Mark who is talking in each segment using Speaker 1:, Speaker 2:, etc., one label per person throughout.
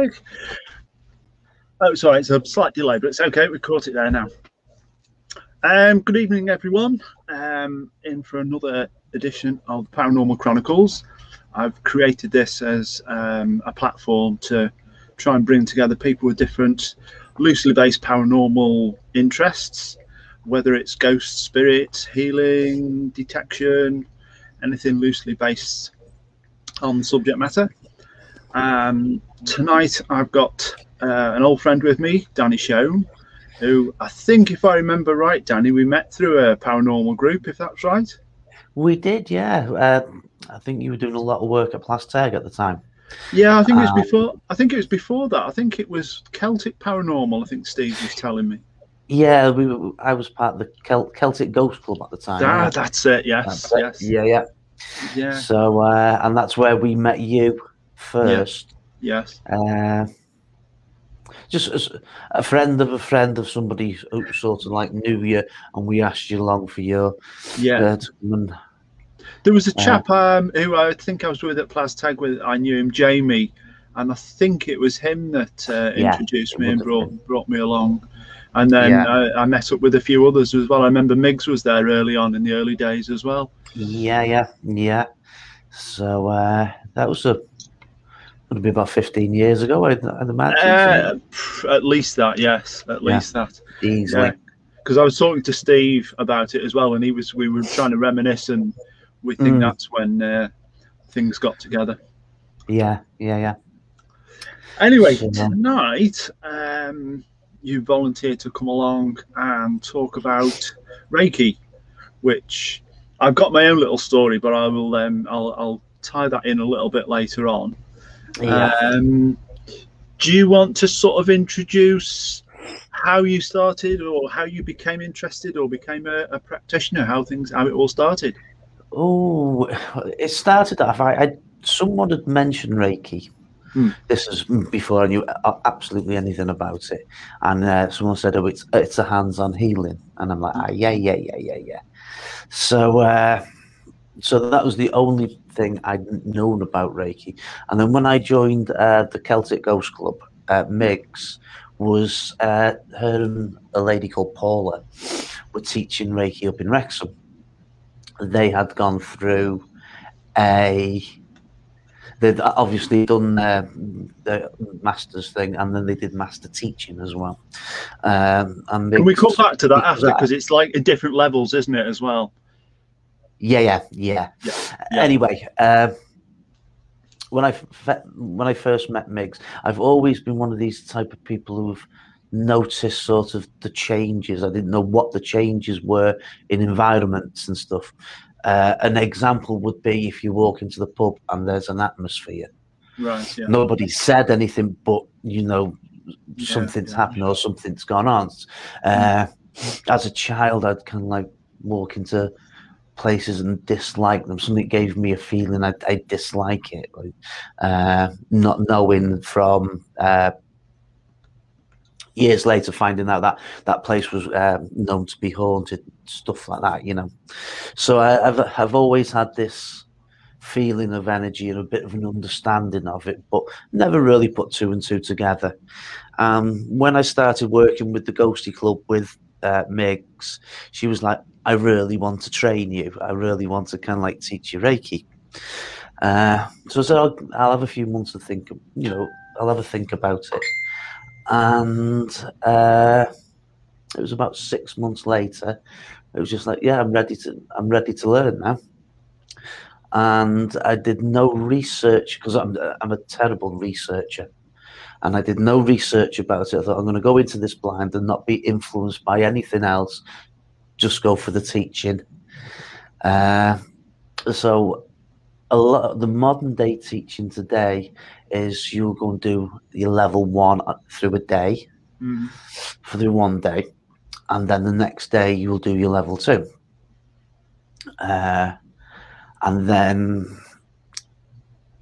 Speaker 1: work. Oh, sorry, it's a slight delay, but it's okay. We caught it there now. Good evening, everyone. In for another edition of Paranormal Chronicles. I've created this as a platform to try and bring together people with different loosely based paranormal interests, whether it's ghosts, spirits, healing, detection, anything loosely based on subject matter. Tonight I've got an old friend with me, Danny Shone, who I think, if I remember right, Danny, we met through a paranormal group, if that's right.
Speaker 2: We did, yeah. I think you were doing a lot of work at Plasteg at the time.
Speaker 1: Yeah, I think it was before. I think it was before that. I think it was Celtic Paranormal. I think Steve was telling me.
Speaker 2: Yeah, I was part of the Celtic Ghost Club at the time.
Speaker 1: Ah, that's it. Yes, yes.
Speaker 2: Yeah. So, and that's where we met you first.
Speaker 1: Yes.
Speaker 2: Just as a friend of somebody who sort of like knew you, and we asked you along for your
Speaker 1: There was a chap who I think I was with at Plasteg with. I knew him, Jamie, and I think it was him that introduced me and brought me along. And then I met up with a few others as well. I remember Miggs was there early on in the early days as well.
Speaker 2: Yeah. So that was would be about 15 years ago, I'd imagine.
Speaker 1: At least that, yes. At least that.
Speaker 2: Easily.
Speaker 1: Because I was talking to Steve about it as well, and we were trying to reminisce, and we think that's when things got together.
Speaker 2: Yeah.
Speaker 1: Anyway, tonight you volunteered to come along and talk about Reiki, which I've got my own little story, but I will I'll tie that in a little bit later on.
Speaker 2: Yeah.
Speaker 1: Do you want to sort of introduce how you started, or how you became interested, or became a practitioner? How it all started?
Speaker 2: Oh, it started off. Someone had mentioned Reiki. This is before I knew absolutely anything about it, and someone said, "Oh, it's a hands-on healing," and I'm like, yeah. So that was the only thing I'd known about Reiki. And then when I joined the Celtic Ghost Club, Miggs was her and a lady called Paula were teaching Reiki up in Wrexham. They had gone through they'd obviously done the master's thing, and then they did master teaching as well. And
Speaker 1: can we come back to that after, because it's like in different levels, isn't it, as well?
Speaker 2: Yeah. Anyway, when I first met Miggs, I've always been one of these type of people who've noticed sort of the changes. I didn't know what the changes were in environments and stuff. An example would be if you walk into the pub and there's an atmosphere.
Speaker 1: Right. Yeah.
Speaker 2: Nobody said anything, but something's happened or something's gone on. As a child, I'd kind of like walk into places and dislike them. Something gave me a feeling I dislike it, not knowing from years later finding out that place was known to be haunted, stuff like that, So I've always had this feeling of energy and a bit of an understanding of it, but never really put two and two together. When I started working with the Ghosty Club with Miggs, she was like, I really want to train you. I really want to kind of like teach you Reiki. So I said, I'll have a few months to think, I'll have a think about it. And it was about 6 months later, it was just like, yeah, I'm ready to learn now. And I did no research, because I'm a terrible researcher. And I did no research about it. I thought, I'm going to go into this blind and not be influenced by anything else. Just go for the teaching. So a lot of the modern day teaching today is you'll go and do your level 1 through a day, through one day, and then the next day you'll do your level 2. And then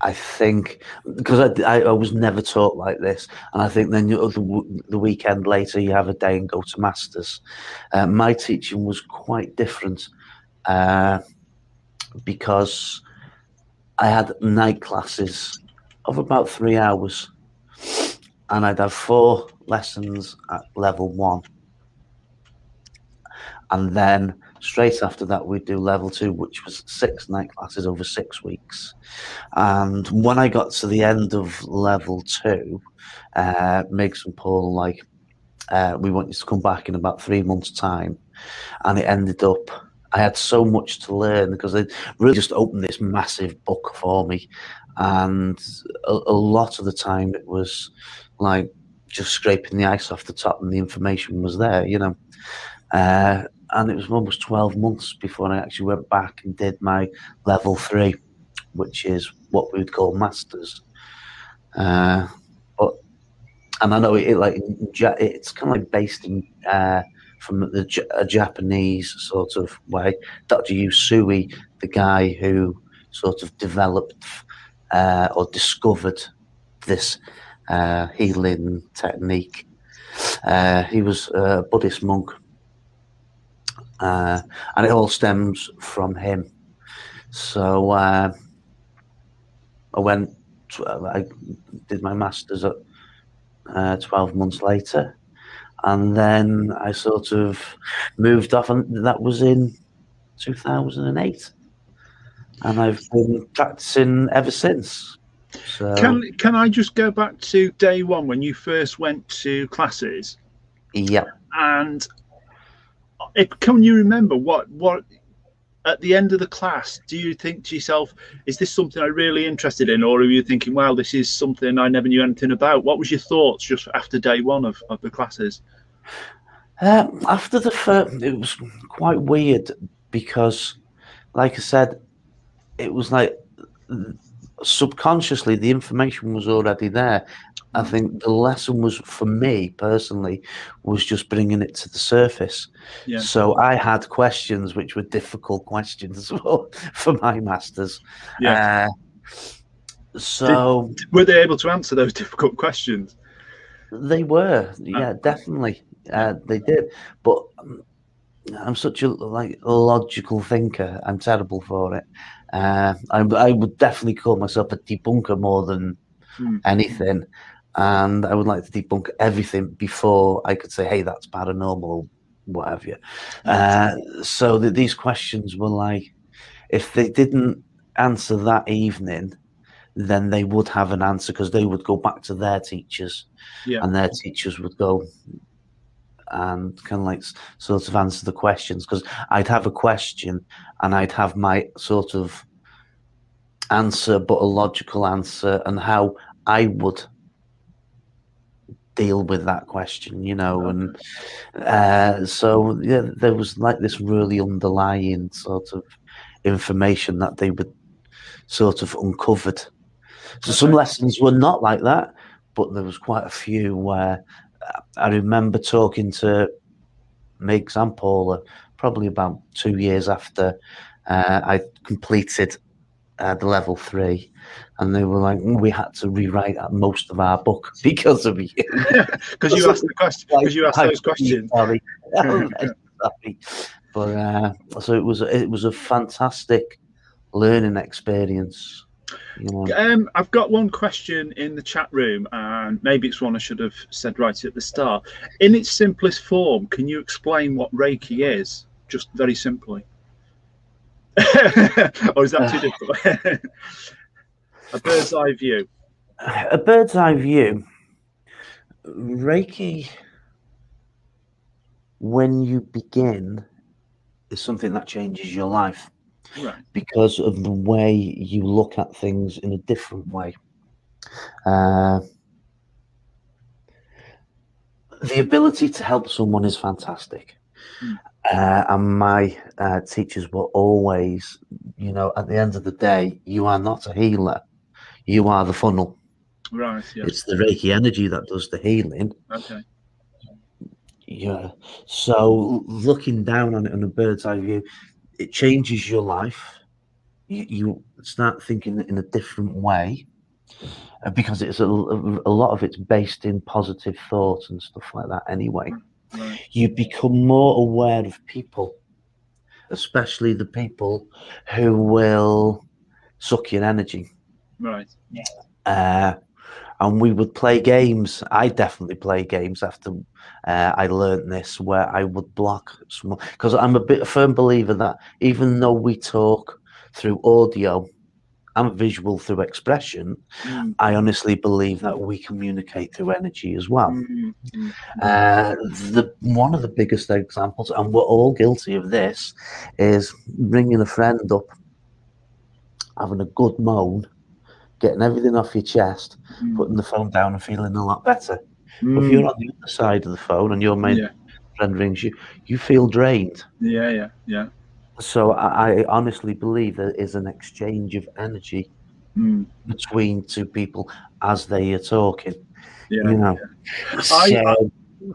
Speaker 2: I think, because I was never taught like this, and I think then the weekend later you have a day and go to masters. My teaching was quite different because I had night classes of about 3 hours, and I'd have 4 lessons at level 1. And then straight after that, we'd do level 2, which was 6 night classes over 6 weeks. And when I got to the end of level 2, Migs and Paul were like, we want you to come back in about 3 months' time. And it ended up, I had so much to learn because they really just opened this massive book for me. And a lot of the time it was like just scraping the ice off the top, and the information was there, you know. And it was almost 12 months before I actually went back and did my level 3, which is what we would call masters. And I know it's kind of like based in from a Japanese sort of way. Dr. Usui, the guy who sort of developed or discovered this healing technique, he was a Buddhist monk. And it all stems from him. So I did my masters at 12 months later, and then I sort of moved off, and that was in 2008, and I've been practicing ever since. So
Speaker 1: can I just go back to day 1 when you first went to classes?
Speaker 2: Yeah.
Speaker 1: And can you remember what at the end of the class, do you think to yourself, is this something I'm really interested in, or are you thinking, wow, this is something I never knew anything about? What was your thoughts just after day 1 of the classes?
Speaker 2: After the first, it was quite weird because, like I said, it was like subconsciously the information was already there. I think the lesson was, for me personally, was just bringing it to the surface.
Speaker 1: Yeah.
Speaker 2: So I had questions which were difficult questions as well for my masters.
Speaker 1: Yeah.
Speaker 2: So
Speaker 1: were they able to answer those difficult questions?
Speaker 2: They were, yeah, definitely. They did. But I'm such a logical thinker. I'm terrible for it. I would definitely call myself a debunker more than anything. And I would like to debunk everything before I could say, hey, that's paranormal or whatever. So these questions were like, if they didn't answer that evening, then they would have an answer, because they would go back to their teachers, and their teachers would go and kind of like sort of answer the questions, because I'd have a question and I'd have my sort of answer, but a logical answer, and how I would deal with that question, you know. And so yeah, there was like this really underlying sort of information that they would sort of uncovered. So some lessons were not like that, but there was quite a few where I remember talking to Migs and Paula probably about 2 years after I completed the level 3, and they were like, we had to rewrite most of our book because of you.
Speaker 1: Because you asked the question. Because you asked those questions.
Speaker 2: Sorry. Sorry. But so it was a fantastic learning experience. You know.
Speaker 1: I've got one question in the chat room, and maybe it's one I should have said right at the start. In its simplest form, can you explain what Reiki is, just very simply? Or is that too difficult? A bird's eye view.
Speaker 2: A bird's eye view. Reiki, when you begin, is something that changes your life.
Speaker 1: Right.
Speaker 2: Because of the way you look at things in a different way. The ability to help someone is fantastic. And my teachers were always, you know, at the end of the day, you are not a healer. You are the funnel.
Speaker 1: Right, yeah.
Speaker 2: It's the Reiki energy that does the healing.
Speaker 1: Okay.
Speaker 2: Yeah. So looking down on it in a bird's eye view, it changes your life. You start thinking in a different way, because it's a lot of it's based in positive thoughts and stuff like that anyway.
Speaker 1: Right.
Speaker 2: You become more aware of people, especially the people who will suck your energy.
Speaker 1: Right. Yeah.
Speaker 2: and we would play games. I definitely play games after I learned this, where I would block someone, because I'm a firm believer that even though we talk through audio and visual through expression, I honestly believe that we communicate through energy as well. One of the biggest examples, and we're all guilty of this, is ringing a friend up, having a good moan, getting everything off your chest, putting the phone down and feeling a lot better. But if you're on the other side of the phone and your main friend rings you, you feel drained.
Speaker 1: Yeah.
Speaker 2: So I honestly believe there is an exchange of energy between two people as they are talking.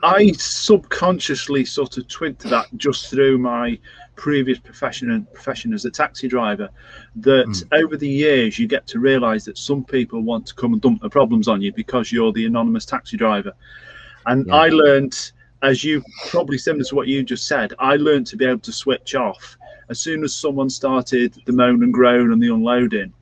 Speaker 1: I subconsciously sort of twigged to that just through my previous profession as a taxi driver, that over the years you get to realize that some people want to come and dump their problems on you because you're the anonymous taxi driver. And I learned, as you probably similar to what you just said, I learned to be able to switch off. As soon as someone started the moan and groan and the unloading,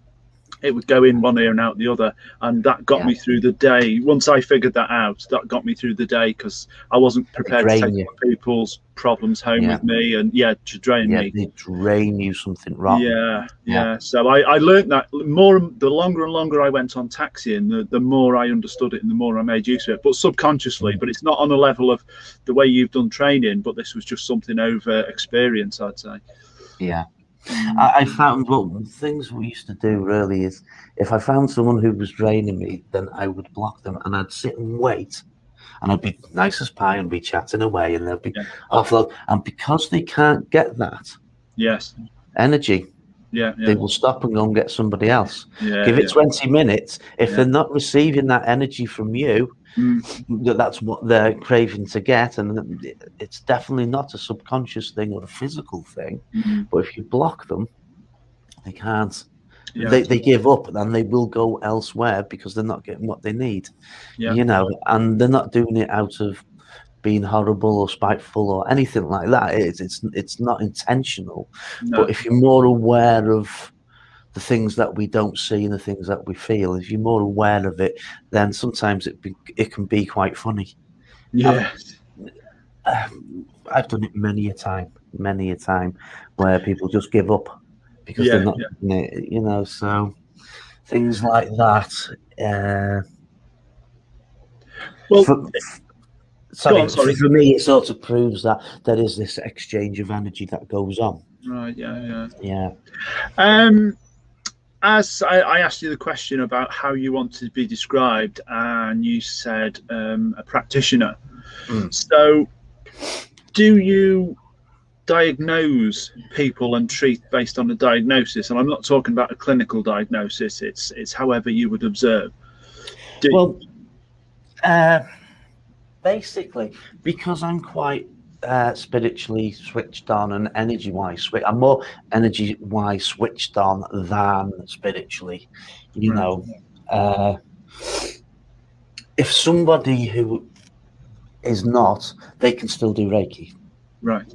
Speaker 1: it would go in one ear and out the other, and that got me through the day. Once I figured that out, that got me through the day, because I wasn't prepared to take people's problems home with me, and to drain me.
Speaker 2: They drain you something wrong.
Speaker 1: So I learned that more. The longer and longer I went on taxiing, the more I understood it and the more I made use of it, but subconsciously. But it's not on a level of the way you've done training, but this was just something over experience, I'd say.
Speaker 2: I found, well, things we used to do really is, if I found someone who was draining me, then I would block them, and I'd sit and wait, and I'd be nice as pie and be chatting away, and they'll be offload. And because they can't get that energy, they will stop and go and get somebody else. Give it 20 minutes. If they're not receiving that energy from you, that's what they're craving to get, and it's definitely not a subconscious thing or a physical thing. But if you block them, they can't. They give up, and they will go elsewhere because they're not getting what they need. And they're not doing it out of being horrible or spiteful or anything like that. It's not intentional. But if you're more aware of the things that we don't see and the things that we feel, if you're more aware of it, then sometimes it can be quite funny. I've done it many a time where people just give up because they're not doing it, so things like that. For me, it sort of proves that there is this exchange of energy that goes on.
Speaker 1: As I asked you the question about how you want to be described, and you said a practitioner. So do you diagnose people and treat based on a diagnosis? And I'm not talking about a clinical diagnosis, it's however you would observe.
Speaker 2: Basically, because I'm quite spiritually switched on and energy-wise, I'm more energy-wise switched on than spiritually. If somebody who is not, they can still do Reiki. At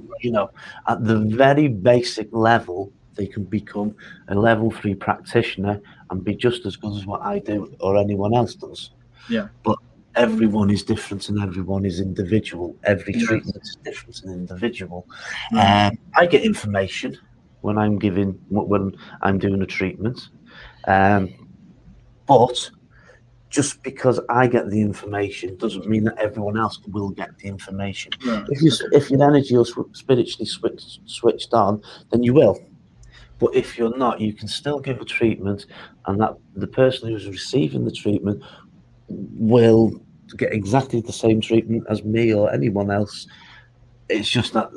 Speaker 2: the very basic level, they can become a level 3 practitioner and be just as good as what I do or anyone else does. But everyone is different and everyone is individual. Every treatment is different and individual. I get information when I'm doing a treatment, but just because I get the information doesn't mean that everyone else will get the information. If your energy is spiritually switched on, then you will. But if you're not, you can still give a treatment, and that the person who's receiving the treatment will get exactly the same treatment as me or anyone else. It's just that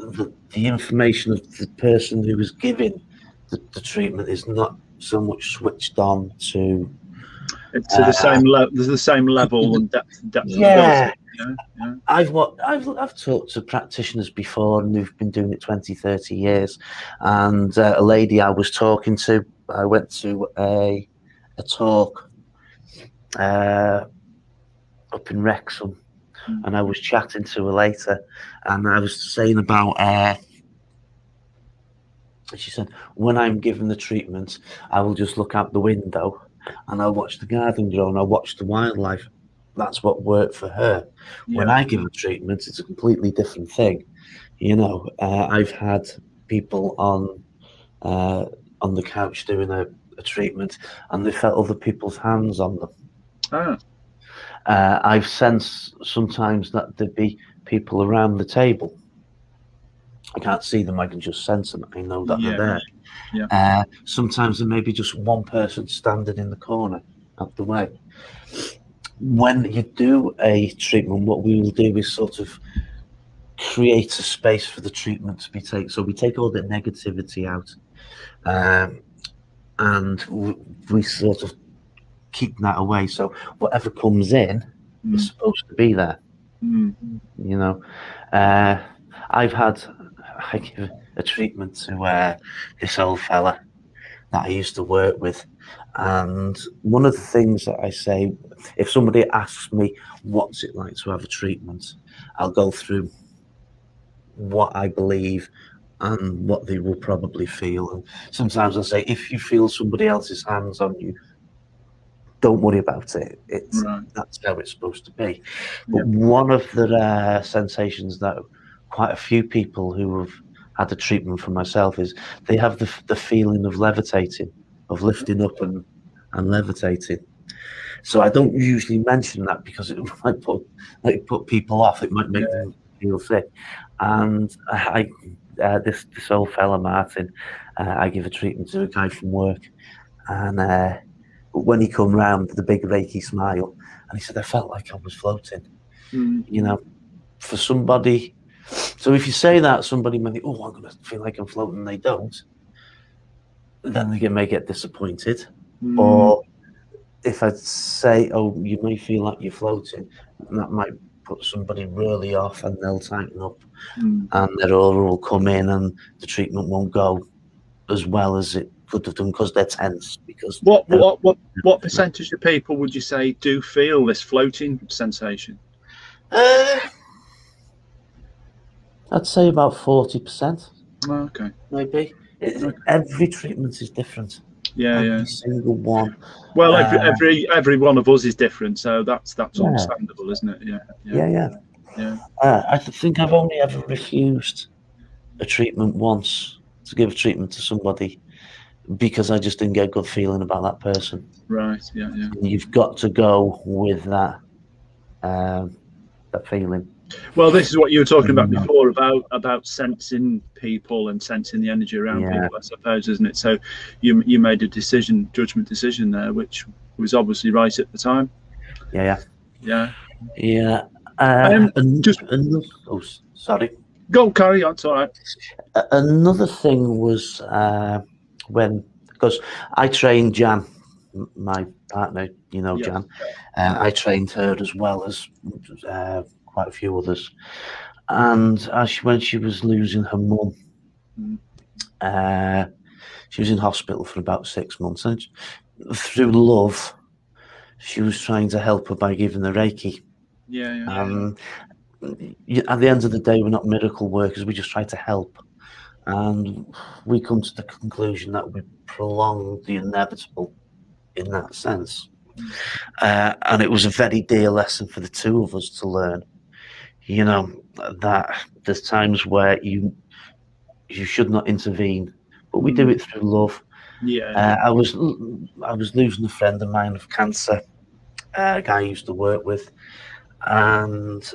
Speaker 2: the information of the person who is giving the treatment is not so much switched on to
Speaker 1: the same level. There's the same level and depth.
Speaker 2: I've talked to practitioners before, and who've been doing it 20, 30 years. And a lady I was talking to, I went to a talk up in Wrexham, and I was chatting to her later, and I was saying about she said, when I'm given the treatment, I will just look out the window and I watch the garden grow, and I watch the wildlife. That's what worked for her.
Speaker 1: Yeah.
Speaker 2: When I give a treatment, it's a completely different thing. You know, I've had people on the couch doing a treatment, and they felt other people's hands on them.
Speaker 1: Ah.
Speaker 2: I've sensed sometimes that there'd be people around the table. I can't see them, I can just sense them. I know that they're there.
Speaker 1: Yeah.
Speaker 2: Sometimes there may be just one person standing in the corner out the way. When you do a treatment, what we will do is sort of create a space for the treatment to be taken. So we take all the negativity out, and we sort of keep that away. So whatever comes in is supposed to be there. You know, I give a treatment to this old fella that I used to work with, and one of the things that I say, if somebody asks me what's it like to have a treatment, I'll go through what I believe and what they will probably feel. And sometimes I'll say, if you feel somebody else's hands on you, don't worry about it. That's how it's supposed to be. But one of the sensations that quite a few people who have had a treatment from myself is they have the feeling of levitating, of lifting up and levitating. So I don't usually mention that because it might put people off. It might make them feel sick. And this old fella Martin, I give a treatment to a guy from work, and when he come round, the big Reiki smile, and he said, I felt like I was floating. You know, for somebody. So if you say that, somebody may think, oh, I'm going to feel like I'm floating, and they don't. Then they may get disappointed. Or if I say, oh, you may feel like you're floating, that might put somebody really off, and they'll tighten up, and their aura will come in, and the treatment won't go as well as it could have done because they're tense. Because
Speaker 1: what percentage of people would you say do feel this floating sensation?
Speaker 2: I'd say about 40%.
Speaker 1: Okay.
Speaker 2: Maybe. Every treatment is different. Every single one.
Speaker 1: Well, every one of us is different, so that's understandable, isn't it? Yeah.
Speaker 2: I think I've only ever refused a treatment once, to give a treatment to somebody, because I just didn't get a good feeling about that person.
Speaker 1: Right. Yeah.
Speaker 2: You've got to go with that feeling.
Speaker 1: Well, this is what you were talking about before, about sensing people and sensing the energy around people, I suppose, isn't it? So you made a judgment decision there, which was obviously right at the time.
Speaker 2: Yeah. Sorry.
Speaker 1: Go, carry on. It's all right.
Speaker 2: Another thing was because I trained Jan, my partner, Jan. I trained her as well as quite a few others. And when she was losing her mum, she was in hospital for about 6 months. And through love, she was trying to help her by giving her Reiki. At the end of the day, we're not miracle workers. We just try to help. And we come to the conclusion that we prolonged the inevitable in that sense. And it was a very dear lesson for the two of us to learn. That there's times where you should not intervene, but we do it through love. I was losing a friend of mine of cancer, a guy I used to work with, and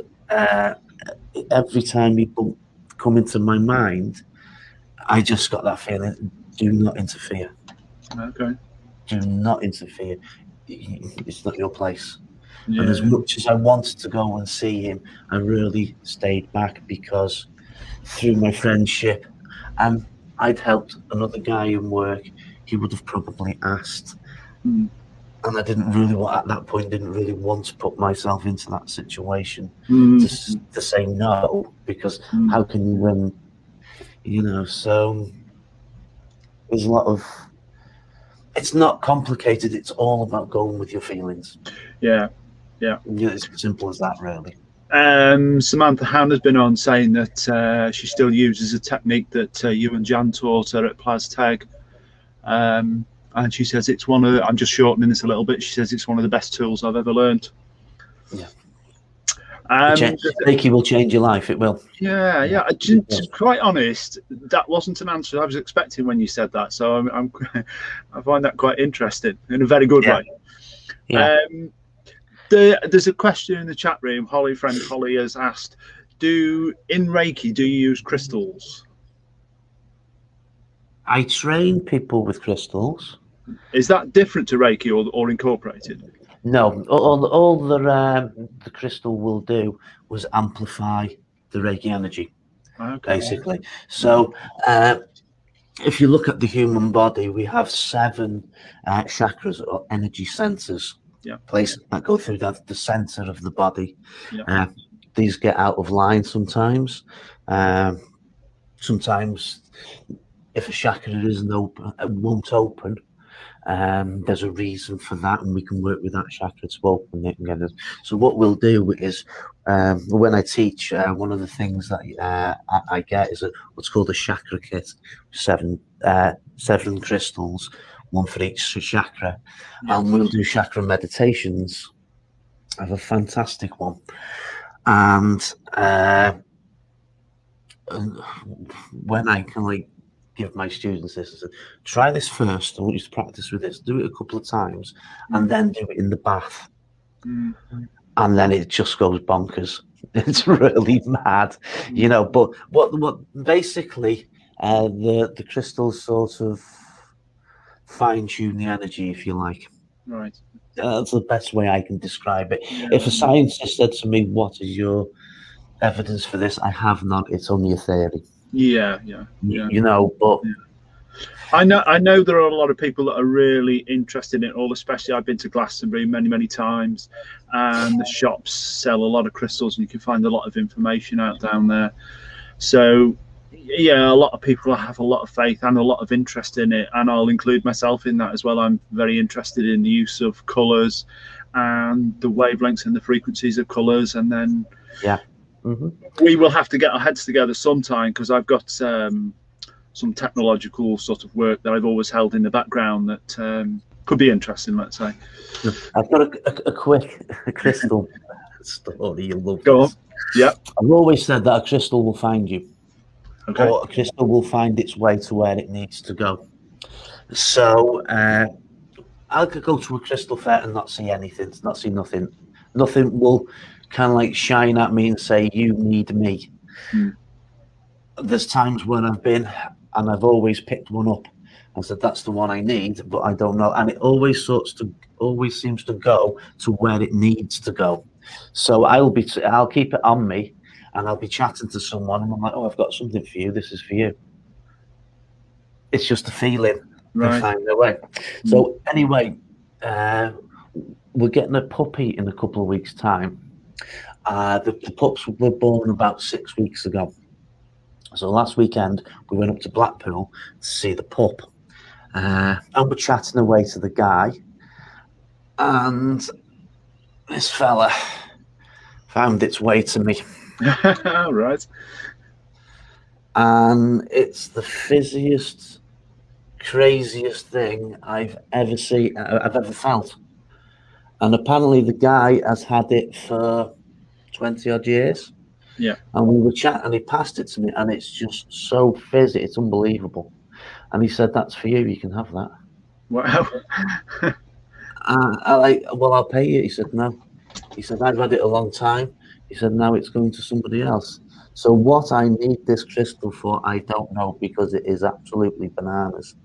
Speaker 2: every time people come into my mind, I just got that feeling: do not interfere.
Speaker 1: Okay.
Speaker 2: Do not interfere. It's not your place. And as much as I wanted to go and see him, I really stayed back, because through my friendship, and I'd helped another guy in work, he would have probably asked. And I didn't really want to put myself into that situation to say no, because how can you win? So there's a lot of, it's not complicated, it's all about going with your feelings. Yeah, it's as simple as that, really.
Speaker 1: Samantha Hannah's been on saying that she still uses a technique that you and Jan taught her at Plaz Teg. and she says it's one of the, I'm just shortening this a little bit, she says it's one of the best tools I've ever learned.
Speaker 2: Yeah. Reiki will change your life. It will.
Speaker 1: Yeah. To be quite honest, that wasn't an answer I was expecting when you said that. So I find that quite interesting in a very good way.
Speaker 2: Yeah.
Speaker 1: There's a question in the chat room. Friend Holly has asked, in Reiki, do you use crystals?
Speaker 2: I train people with crystals.
Speaker 1: Is that different to Reiki or incorporated?
Speaker 2: No, all the crystal will do was amplify the Reiki energy, basically. So if you look at the human body, we have 7 chakras or energy centers, places that go through the center of the body. These get out of line sometimes. Sometimes if a chakra isn't open, it won't open. There's a reason for that, and we can work with that chakra to open it again. So what we'll do is, when I teach, one of the things that I get is what's called a chakra kit, 7 crystals, 1 for each chakra, and we'll do chakra meditations. I have a fantastic one, and when I can give my students this, I said, try this first. I want you to practice with this. Do it a couple of times, and then do it in the bath, and then it just goes bonkers. It's really mad, But what basically the crystals sort of fine tune the energy, if you like.
Speaker 1: Right.
Speaker 2: That's the best way I can describe it. If a scientist said to me, "What is your evidence for this?" I have none. It's only a theory. But
Speaker 1: I know there are a lot of people that are really interested in it all, especially I've been to Glastonbury many times, and the shops sell a lot of crystals and you can find a lot of information out down there. So a lot of people have a lot of faith and a lot of interest in it, and I'll include myself in that as well. I'm very interested in the use of colors and the wavelengths and the frequencies of colors, and then we will have to get our heads together sometime, because I've got some technological sort of work that I've always held in the background that could be interesting, let's say.
Speaker 2: I've got a quick crystal story you'll love.
Speaker 1: Go on. Yeah.
Speaker 2: I've always said that a crystal will find you.
Speaker 1: Okay.
Speaker 2: Or a crystal will find its way to where it needs to go. So I could go to a crystal fair and not see anything, not see nothing. Nothing will kind of shine at me and say, "You need me." There's times when I've been and I've always picked one up and said, "That's the one I need," but I don't know, and it always seems to go to where it needs to go. So I'll keep it on me, and I'll be chatting to someone, and I'm like, "Oh, I've got something for you. This is for you." It's just a feeling. Right. Find their way. So anyway, we're getting a puppy in a couple of weeks' time. The pups were born about 6 weeks ago. So last weekend we went up to Blackpool to see the pup, and we're chatting away to the guy, and this fella found its way to me.
Speaker 1: Right.
Speaker 2: And it's the fizziest, craziest thing I've ever seen, I've ever felt. And apparently the guy has had it for 20 odd years.
Speaker 1: Yeah.
Speaker 2: And we were chatting, and he passed it to me, and it's just so fizzy, it's unbelievable. And he said, "That's for you, you can have that."
Speaker 1: Wow.
Speaker 2: Well, I'll pay you. He said, "No." He said, "I've had it a long time." He said, "Now it's going to somebody else." So what I need this crystal for, I don't know, because it is absolutely bananas.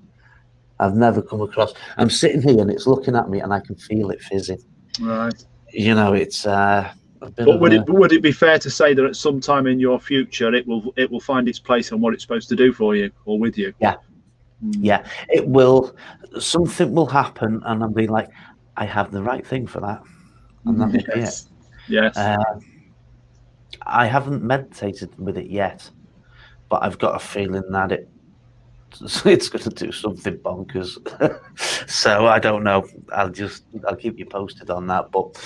Speaker 2: I've never come across. I'm sitting here and it's looking at me, and I can feel it fizzing.
Speaker 1: Right.
Speaker 2: It's
Speaker 1: But would it be fair to say that at some time in your future it will find its place on what it's supposed to do for you or with you?
Speaker 2: Yeah. Yeah, it will. Something will happen, and I'll be like, "I have the right thing for that," and that will be it.
Speaker 1: Yes.
Speaker 2: I haven't meditated with it yet, but I've got a feeling that it's going to do something bonkers. So I don't know. I'll keep you posted on that. But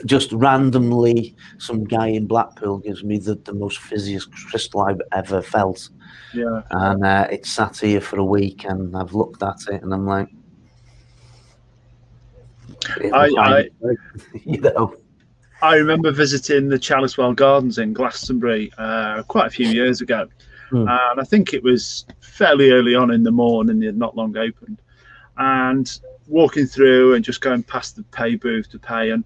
Speaker 2: just randomly, some guy in Blackpool gives me the most fizziest crystal I've ever felt.
Speaker 1: Yeah.
Speaker 2: And it sat here for a week, and I've looked at it, and I'm like,
Speaker 1: I
Speaker 2: You know.
Speaker 1: I remember visiting the Chalicewell Gardens in Glastonbury quite a few years ago, and I think it was fairly early on in the morning. They had not long opened, and walking through and just going past the pay booth to pay, and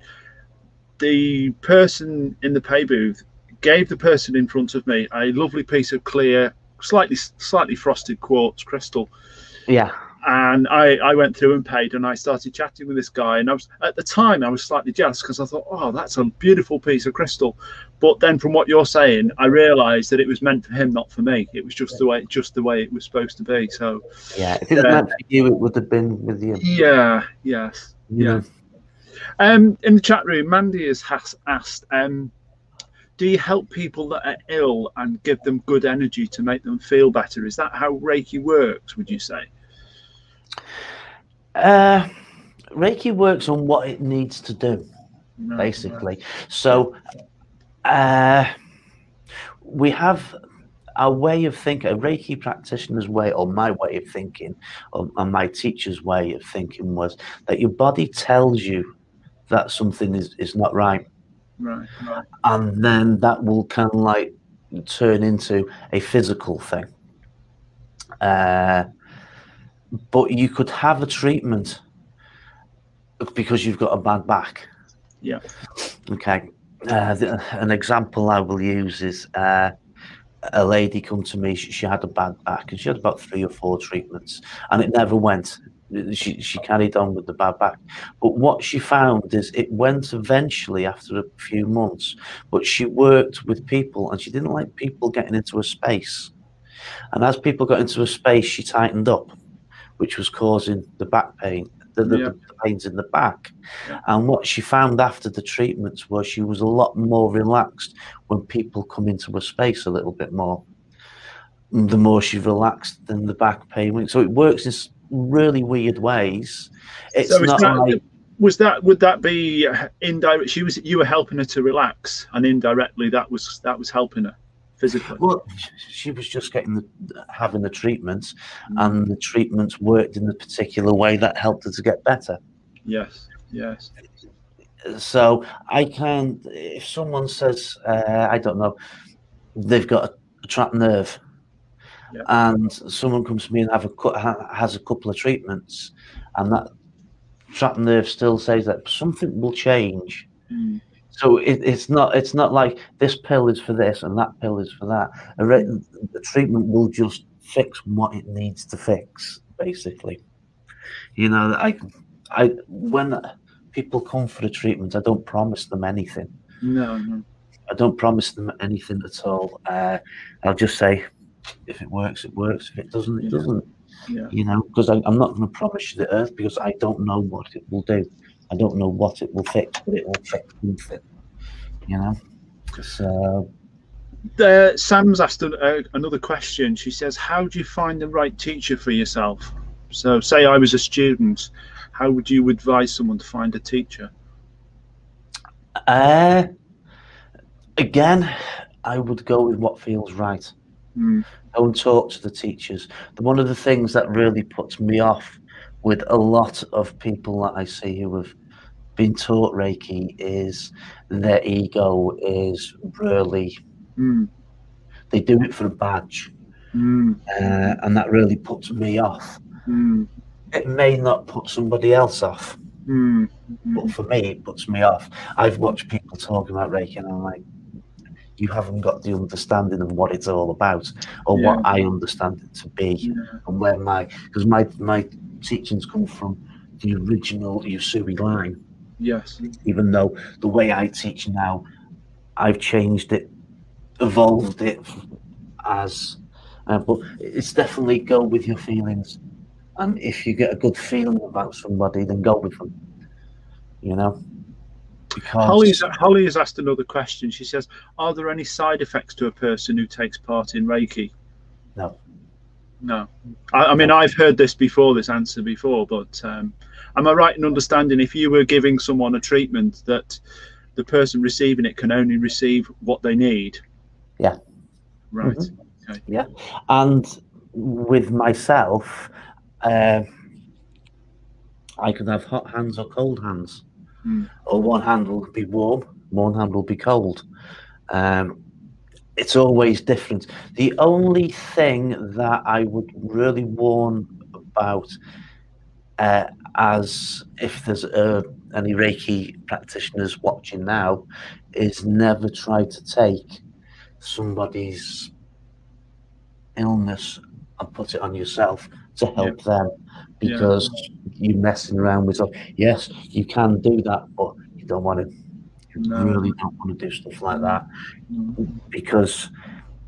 Speaker 1: the person in the pay booth gave the person in front of me a lovely piece of clear, slightly frosted quartz crystal.
Speaker 2: Yeah.
Speaker 1: And I went through and paid, and I started chatting with this guy. And at the time I was slightly jealous because I thought, oh, that's a beautiful piece of crystal. But then from what you're saying, I realised that it was meant for him, not for me. It was just the way it was supposed to be. So
Speaker 2: yeah, if it was meant for you, it would have been with you.
Speaker 1: Yeah. Yes. Yeah. In the chat room, Mandy has asked, do you help people that are ill and give them good energy to make them feel better? Is that how Reiki works, would you say?
Speaker 2: Reiki works on what it needs to do, basically. So we have a way of thinking, a Reiki practitioner's way, or my way of thinking, and my teacher's way of thinking was that your body tells you that something is not right.
Speaker 1: Right.
Speaker 2: And then that will kind of like turn into a physical thing. But you could have a treatment because you've got a bad back.
Speaker 1: Yeah.
Speaker 2: Okay. An example I will use is a lady come to me. She had a bad back, and she had about 3 or 4 treatments, and it never went. She carried on with the bad back. But what she found is it went eventually after a few months. But she worked with people, and she didn't like people getting into a space. And as people got into a space, she tightened up, which was causing the back pain, the pains in the back. Yeah. And what she found after the treatments was she was a lot more relaxed when people come into a space a little bit more. The more she relaxed, then the back pain went. So it works in really weird ways. It's so not like...
Speaker 1: would that be indirect? You were helping her to relax, and indirectly that was helping her physically.
Speaker 2: Well, she was just having the treatments, and the treatments worked in a particular way that helped her to get better.
Speaker 1: Yes.
Speaker 2: So I can, if someone says, I don't know, they've got a trapped nerve, and someone comes to me and has a couple of treatments, and that trapped nerve still says that something will change. So it's not like this pill is for this and that pill is for that. The treatment will just fix what it needs to fix, basically. You know, I when people come for a treatment, I don't promise them anything.
Speaker 1: No.
Speaker 2: I don't promise them anything at all. I'll just say, if it works, it works. If it doesn't, it doesn't.
Speaker 1: Yeah.
Speaker 2: You know, because I'm not going to promise you the earth, because I don't know what it will do. I don't know what it will fix, but it will fix something. You know. So.
Speaker 1: Sam's asked another question. She says, "How do you find the right teacher for yourself?" So, say I was a student, how would you advise someone to find a teacher?
Speaker 2: Again, I would go with what feels right. Go and talk to the teachers. One of the things that really puts me off with a lot of people that I see who have been taught Reiki is their ego is really, they do it for a badge. And that really puts me off. It may not put somebody else off, but for me, it puts me off. I've watched people talking about Reiki, and I'm like, you haven't got the understanding of what it's all about, or what I understand it to be, and where because my teachings come from the original Usui line.
Speaker 1: Yes.
Speaker 2: Even though the way I teach now, I've changed it, evolved it as, but it's definitely go with your feelings, and if you get a good feeling about somebody, then go with them. You know.
Speaker 1: Holly has asked another question. She says, "Are there any side effects to a person who takes part in Reiki?"
Speaker 2: No.
Speaker 1: I mean, I've heard this answer before, but am I right in understanding if you were giving someone a treatment that the person receiving it can only receive what they need?
Speaker 2: Yeah.
Speaker 1: Right. Okay.
Speaker 2: Yeah. And with myself, I could have hot hands or cold hands,
Speaker 1: Mm.
Speaker 2: or one hand will be warm, one hand will be cold. It's always different. The only thing that I would really warn about, as if there's any Reiki practitioners watching now, is never try to take somebody's illness and put it on yourself to help them, because you're messing around with stuff. Yes, you can do that, but you don't want to. You really don't want to do stuff like that, because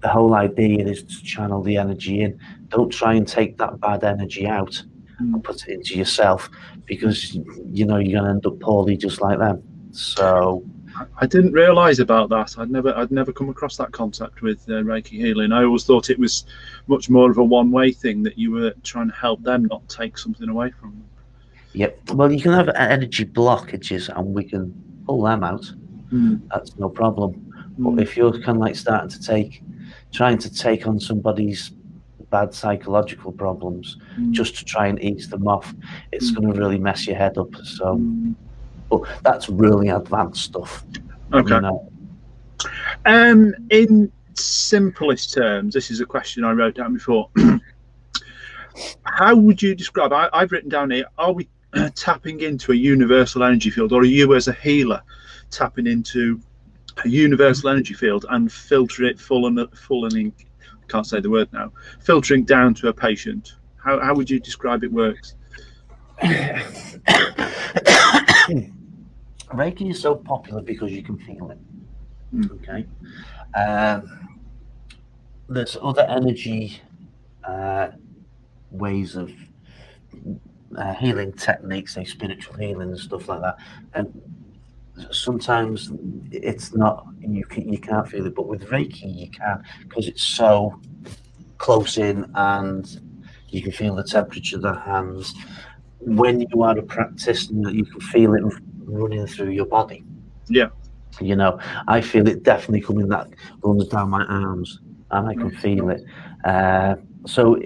Speaker 2: the whole idea is to channel the energy in. Don't try and take that bad energy out and put it into yourself, because you know you're going to end up poorly just like them. So
Speaker 1: I didn't realise about that. I'd never come across that concept with Reiki healing. I always thought it was much more of a one-way thing, that you were trying to help them, not take something away from them.
Speaker 2: Yep. Well, you can have energy blockages, and we can pull them out. That's no problem. But if you're kind of like trying to take on somebody's bad psychological problems just to try and ease them off, it's going to really mess your head up. So, but that's really advanced stuff.
Speaker 1: Okay.
Speaker 2: You know.
Speaker 1: In simplest terms, this is a question I wrote down before. How would you describe? I've written down here: are we tapping into a universal energy field, or are you as a healer tapping into a universal energy field and filter it can't say the word now, filtering down to a patient? How would you describe it works?
Speaker 2: Reiki is so popular because you can feel it. Okay. There's other energy ways of healing techniques, say spiritual healing and stuff like that, and sometimes it's not, you can't feel it, but with Reiki you can, because it's so close in and you can feel the temperature of the hands. When you are a practitioner, you can feel it running through your body.
Speaker 1: Yeah.
Speaker 2: You know, I feel it definitely runs down my arms, and I can feel it. So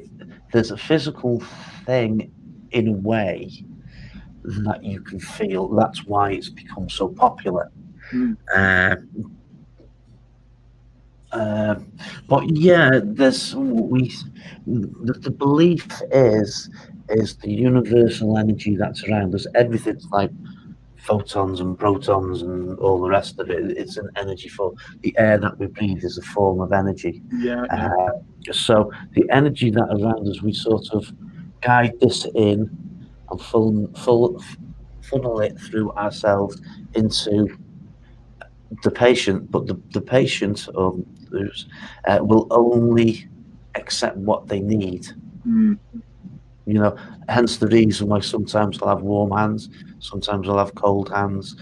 Speaker 2: there's a physical thing in a way that you can feel. That's why it's become so popular. But yeah, the belief is the universal energy that's around us. Everything's like photons and protons and all the rest of it. It's an energy form. The air that we breathe is a form of energy. So the energy that around us, we sort of guide this in and funnel it through ourselves into the patient, but the patient will only accept what they need. You know, hence the reason why sometimes I'll have warm hands, sometimes I'll have cold hands.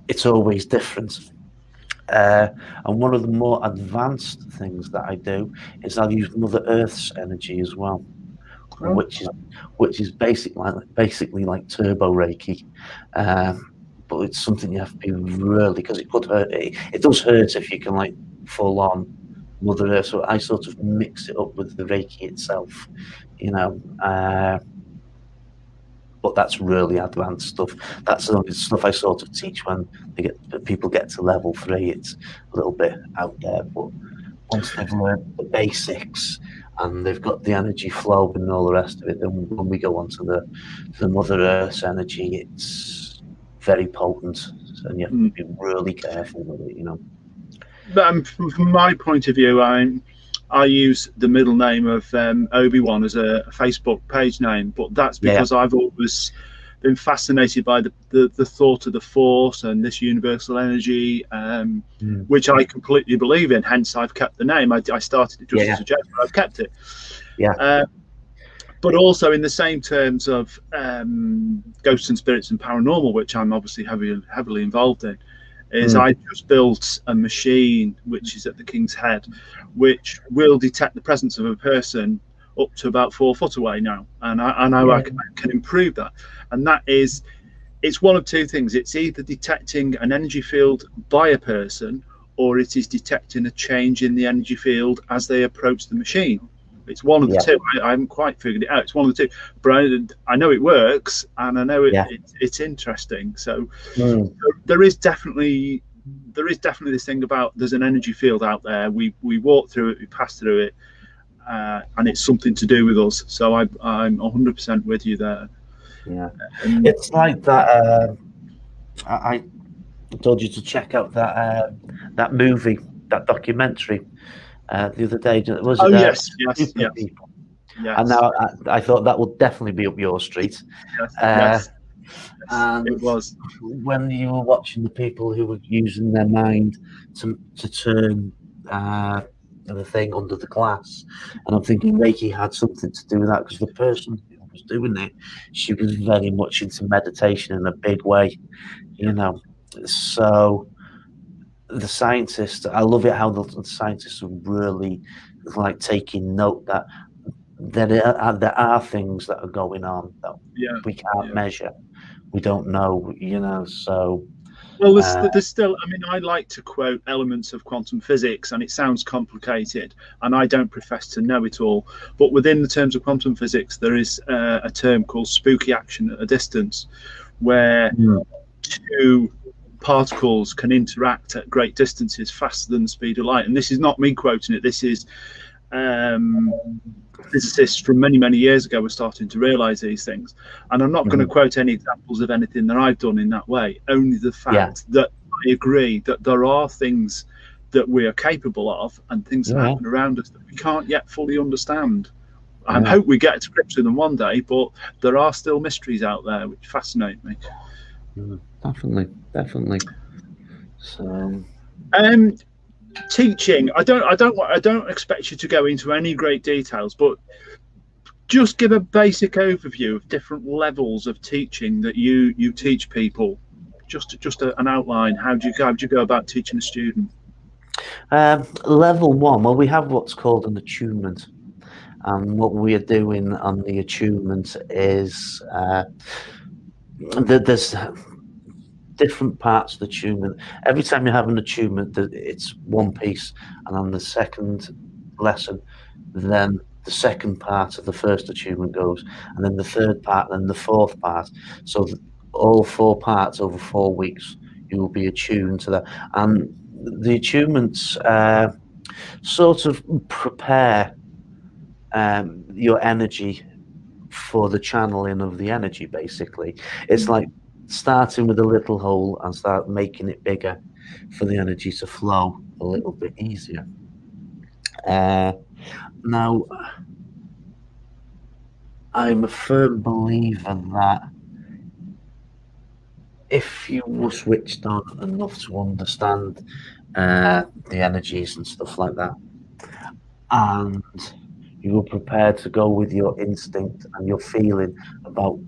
Speaker 2: It's always different. And one of the more advanced things that I do is I'll use Mother Earth's energy as well, which is basically like turbo Reiki. But it's something you have to be really, because it could hurt. It does hurt if you can like full on Mother Earth. So I sort of mix it up with the Reiki itself, you know. But that's really advanced stuff. That's the stuff I sort of teach when people get to level 3. It's a little bit out there, but once they've learned the basics and they've got the energy flow and all the rest of it, then when we go on to the Mother Earth's energy, it's very potent, and you have to be really careful with it, you know.
Speaker 1: But from my point of view, I use the middle name of Obi-Wan as a Facebook page name, but that's because I've always been fascinated by the thought of the Force and this universal energy, which I completely believe in. Hence, I've kept the name. I started it just as a joke, but I've kept it. But also in the same terms of ghosts and spirits and paranormal, which I'm obviously heavily involved in, is I just built a machine which is at the King's Head, which will detect the presence of a person up to about 4 foot away now, and I know I can improve that. And that is, it's one of two things. It's either detecting an energy field by a person, or it is detecting a change in the energy field as they approach the machine. It's one of the
Speaker 2: Yeah.
Speaker 1: two. I haven't quite figured it out. It's one of the two, but I know it works, and I know it's interesting. So there is definitely this thing about there's an energy field out there. We walk through it, we pass through it, and it's something to do with us. So I'm 100% with you there.
Speaker 2: Yeah, it's like that. I told you to check out that movie, that documentary the other day. Was it?
Speaker 1: Yes.
Speaker 2: People.
Speaker 1: Yes.
Speaker 2: And now I thought that would definitely be up your street.
Speaker 1: Yes.
Speaker 2: And
Speaker 1: it was
Speaker 2: when you were watching the people who were using their mind to turn the thing under the glass, and I'm thinking Reiki had something to do with that, because the person who was doing it, she was very much into meditation in a big way, you know. So the scientists, I love it how the scientists are really like taking note that there are things that are going on that we can't measure, we don't know, you know. So
Speaker 1: well, there's still, I mean, I like to quote elements of quantum physics, and it sounds complicated, and I don't profess to know it all, but within the terms of quantum physics, there is a term called spooky action at a distance, where two particles can interact at great distances faster than the speed of light. And this is not me quoting it, this is physicists from many years ago were starting to realize these things. And I'm not going to quote any examples of anything that I've done in that way, only the fact that I agree that there are things that we are capable of, and things that happen around us that we can't yet fully understand. I hope we get to grips with them one day, but there are still mysteries out there which fascinate me.
Speaker 2: Definitely. So
Speaker 1: teaching, I don't expect you to go into any great details, but just give a basic overview of different levels of teaching that you teach people. Just an outline. How do you go about teaching a student?
Speaker 2: Level 1, well, we have what's called an attunement, and what we are doing on the attunement is there's different parts of the attunement. Every time you have an attunement, it's one piece, and on the second lesson, then the second part of the first attunement goes, and then the third part, and then the fourth part. So all 4 parts over 4 weeks, you will be attuned to that. And the attunements sort of prepare your energy for the channeling of the energy, basically. It's like starting with a little hole and start making it bigger for the energy to flow a little bit easier. Now, I'm a firm believer that if you were switched on enough to understand the energies and stuff like that, and you were prepared to go with your instinct and your feeling about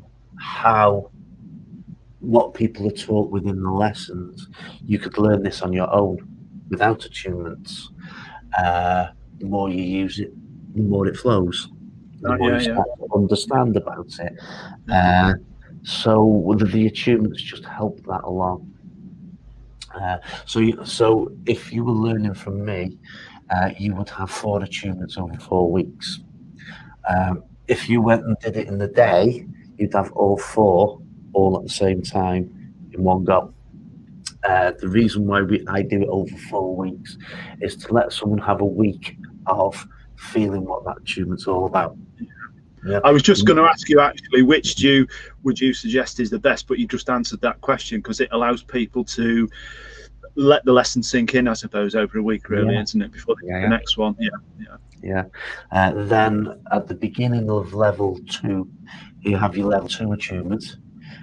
Speaker 2: what people are taught within the lessons, you could learn this on your own without attunements. The more you use it, the more it flows, the more you start to understand about it. So the attunements just help that along. So if you were learning from me, you would have 4 attunements over 4 weeks. If you went and did it in the day, you'd have all 4 all at the same time in one go. The reason why I do it over 4 weeks is to let someone have a week of feeling what that attunement's all about. Yeah.
Speaker 1: I was just going to ask you, actually, which would you suggest is the best, but you just answered that question, because it allows people to let the lesson sink in, I suppose, over a week, really, isn't it, before they get the next one?
Speaker 2: Then at the beginning of level 2, you have your level 2 attunement,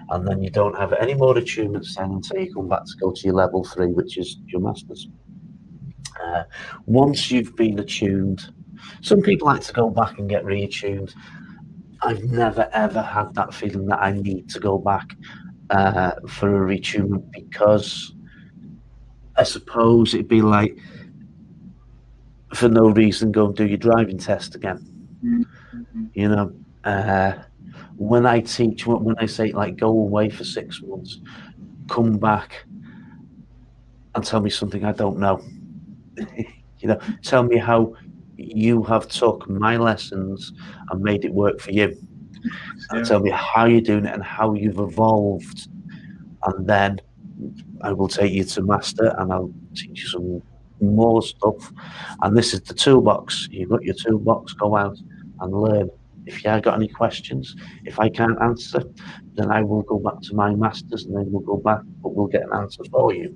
Speaker 2: and then you don't have any more attunements then until you come back to go to your level 3, which is your masters. Once you've been attuned, some people like to go back and get reattuned. I've never ever had that feeling that I need to go back for a reattunement, because I suppose it'd be like, for no reason, go and do your driving test again. You know, when I teach, when I say, like, go away for 6 months, come back and tell me something I don't know. You know, tell me how you have took my lessons and made it work for you.
Speaker 1: Yeah.
Speaker 2: Tell me how you're doing it and how you've evolved, and then I will take you to master and I'll teach you some more stuff. And this is the toolbox. You've got your toolbox, go out and learn. If you have got any questions, if I can't answer, then I will go back to my masters and then we'll go back, but we'll get an answer for you.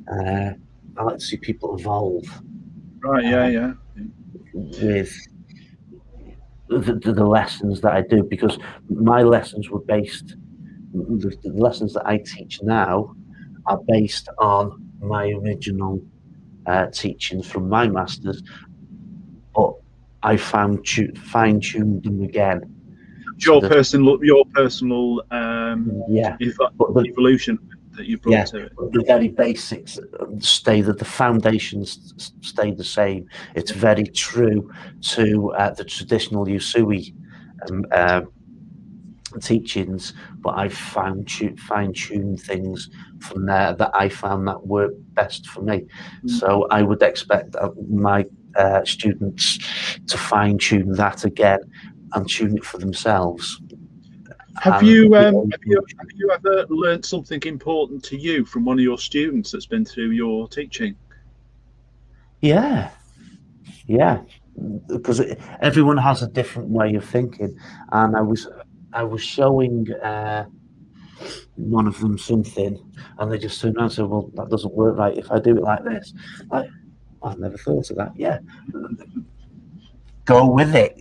Speaker 2: I like to see people evolve.
Speaker 1: Right, yeah.
Speaker 2: With the lessons that I do, because my lessons were based, the lessons that I teach now are based on my original teachings from my masters, but I fine-tuned them again.
Speaker 1: Your personal evolution that you brought to it.
Speaker 2: The very basics stay, that the foundations stay the same. It's very true to the traditional Usui teachings, but I fine-tuned things from there that I found that work best for me. So I would expect my students to fine-tune that again and tune it for themselves.
Speaker 1: Have you ever learned something important to you from one of your students that's been through your teaching?
Speaker 2: Yeah, because everyone has a different way of thinking, and I was showing one of them something, and they just turned around and said, "Well, that doesn't work right if I do it like this." I've never thought of that. Yeah, go with it.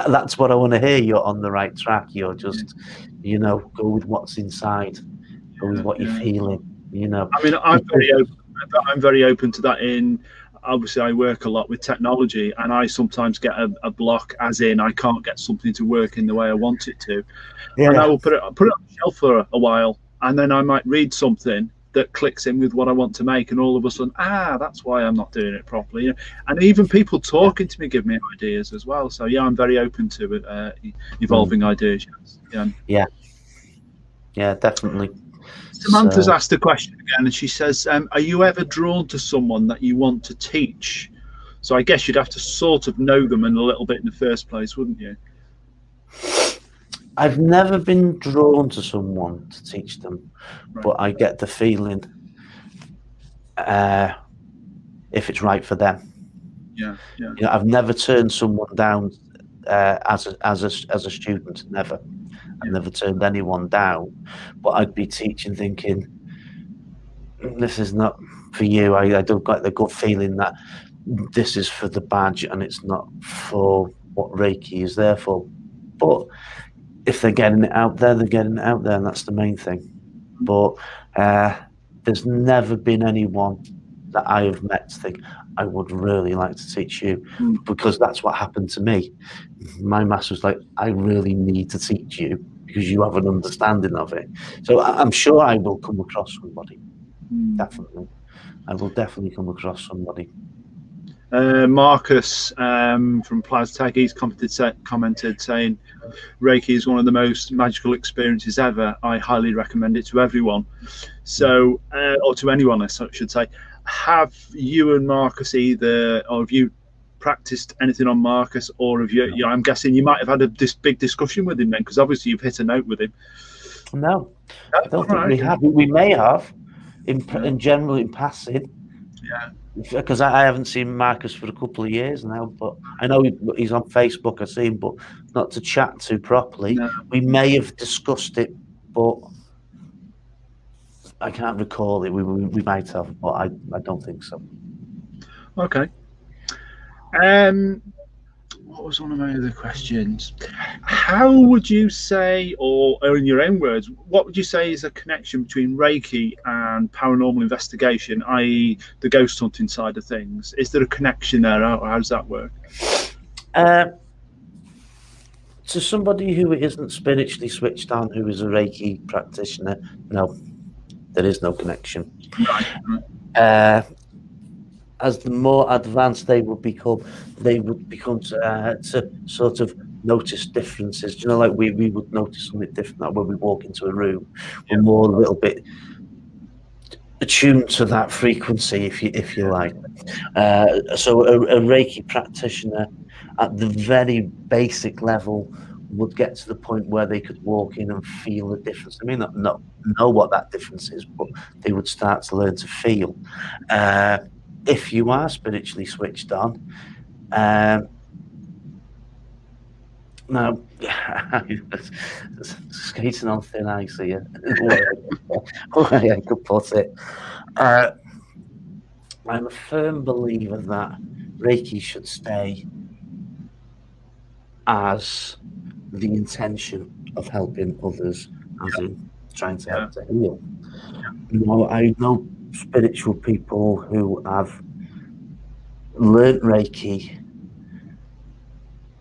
Speaker 2: That's what I want to hear. You're on the right track. You're just, go with what's inside, go with what you're feeling.
Speaker 1: I mean, I'm very open to that. Obviously, I work a lot with technology, and I sometimes get a block, as in I can't get something to work in the way I want it to, and I will put it on the shelf for a while, and then I might read something that clicks in with what I want to make, and all of a sudden, that's why I'm not doing it properly. And even people talking to me give me ideas as well. So yeah, I'm very open to it, evolving ideas.
Speaker 2: Yeah, definitely.
Speaker 1: Samantha's asked a question again, and she says, are you ever drawn to someone that you want to teach? So I guess you'd have to sort of know them in a little bit in the first place, wouldn't you?
Speaker 2: I've never been drawn to someone to teach them, but I get the feeling if it's right for them.
Speaker 1: Yeah.
Speaker 2: I've never turned someone down as a student. Never. I've never turned anyone down, but I'd be teaching thinking, this is not for you. I don't get the good feeling that this is for the badge and it's not for what Reiki is there for. But if they're getting it out there, they're getting it out there, and that's the main thing. But there's never been anyone that I have met to think, I would really like to teach you, because that's what happened to me. My master was like, I really need to teach you because you have an understanding of it. So I'm sure I will come across somebody. Definitely. I will definitely come across somebody.
Speaker 1: Marcus from Plastag, he's commented saying, Reiki is one of the most magical experiences ever. I highly recommend it to everyone. So, or to anyone, I should say. Have you and Marcus have you practiced anything on Marcus, or have you? I'm guessing you might have had this big discussion with him then, because obviously you've hit a note with him.
Speaker 2: No, I don't think we have. We may have, in general, in passing.
Speaker 1: Yeah.
Speaker 2: Because I haven't seen Marcus for a couple of years now, but I know he's on Facebook. I see him, but not to chat to properly. No. We may have discussed it, but I can't recall it. We might have, but I don't think so.
Speaker 1: Okay. What was one of my other questions? How would you say, or in your own words, what would you say is a connection between Reiki and paranormal investigation, i.e. the ghost hunting side of things? Is there a connection there, or how does that work?
Speaker 2: To somebody who isn't spiritually switched on, who is a Reiki practitioner, no, there is no connection.
Speaker 1: Right.
Speaker 2: As the more advanced they would become to sort of notice differences. Like we would notice something different when we walk into a room. We're more a little bit attuned to that frequency, if you like. So a Reiki practitioner at the very basic level would get to the point where they could walk in and feel the difference. I mean, not know what that difference is, but they would start to learn to feel. If you are spiritually switched on, now, skating on thin ice here, I could put it. I'm a firm believer that Reiki should stay as the intention of helping others, as in trying to help to heal. Now, I know spiritual people who have learnt Reiki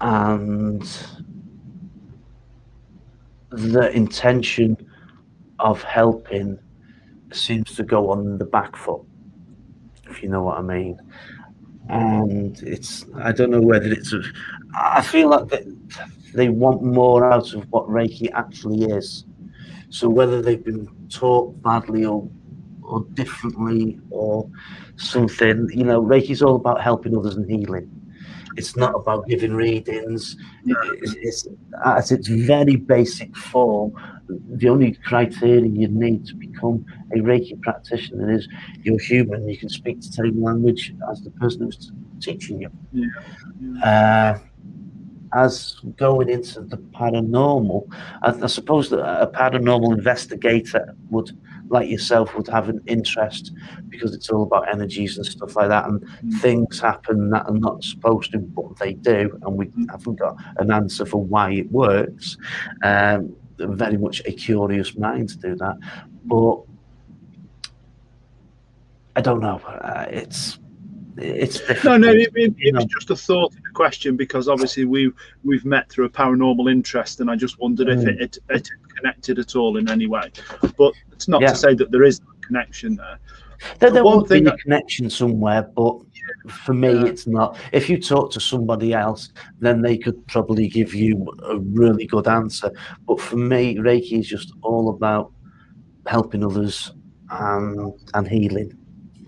Speaker 2: and the intention of helping seems to go on the back foot, if you know what I mean. And I don't know whether I feel like they want more out of what Reiki actually is. So whether they've been taught badly or differently or something, Reiki is all about helping others and healing. It's not about giving readings. It's at its very basic form. The only criteria you need to become a Reiki practitioner is you're human. You can speak the same language as the person who's teaching you. As going into the paranormal, I suppose that a paranormal investigator would, like yourself, would have an interest because it's all about energies and stuff like that, and things happen that are not supposed to, but they do, and we haven't got an answer for why it works. Very much a curious mind to do that, but I don't know. It's different.
Speaker 1: No, it was just a thought and a question, because obviously we've met through a paranormal interest, and I just wondered if it connected at all in any way. But it's not to say that there is a connection there.
Speaker 2: There won't be a connection somewhere, but for me, it's not. If you talk to somebody else, then they could probably give you a really good answer. But for me, Reiki is just all about helping others and healing.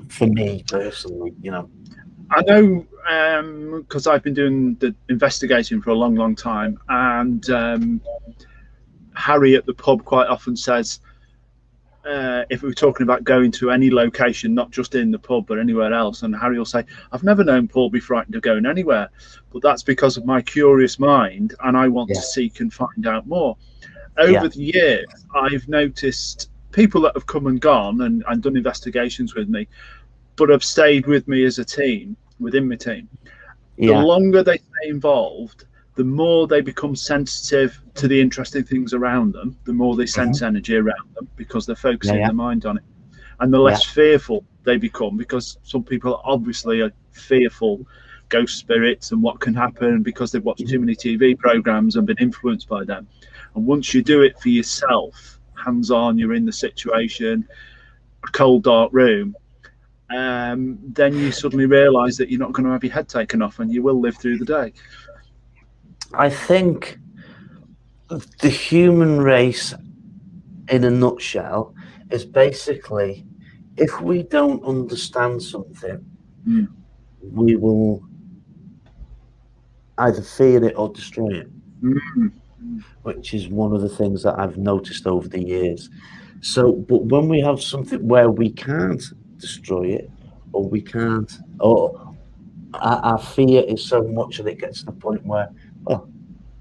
Speaker 2: For me personally,
Speaker 1: I know, because I've been doing the investigating for a long time, and Harry at the pub quite often says, if we're talking about going to any location, not just in the pub but anywhere else, and Harry will say, I've never known Paul be frightened of going anywhere, but that's because of my curious mind, and I want to seek and find out more. Over the years, I've noticed people that have come and gone and done investigations with me, but have stayed with me as a team, within my team. The longer they stay involved, the more they become sensitive to the interesting things around them, the more they sense energy around them, because they're focusing their mind on it. And the less fearful they become, because some people obviously are fearful, ghost spirits and what can happen, because they've watched too many TV programs and been influenced by them. And once you do it for yourself, hands-on, you're in the situation, a cold, dark room, then you suddenly realise that you're not going to have your head taken off, and you will live through the day.
Speaker 2: I think the human race, in a nutshell, is basically, if we don't understand something, we will either fear it or destroy it, which is one of the things that I've noticed over the years. So, but when we have something where we can't destroy it, or we can't, or our fear is so much that it gets to the point where, oh,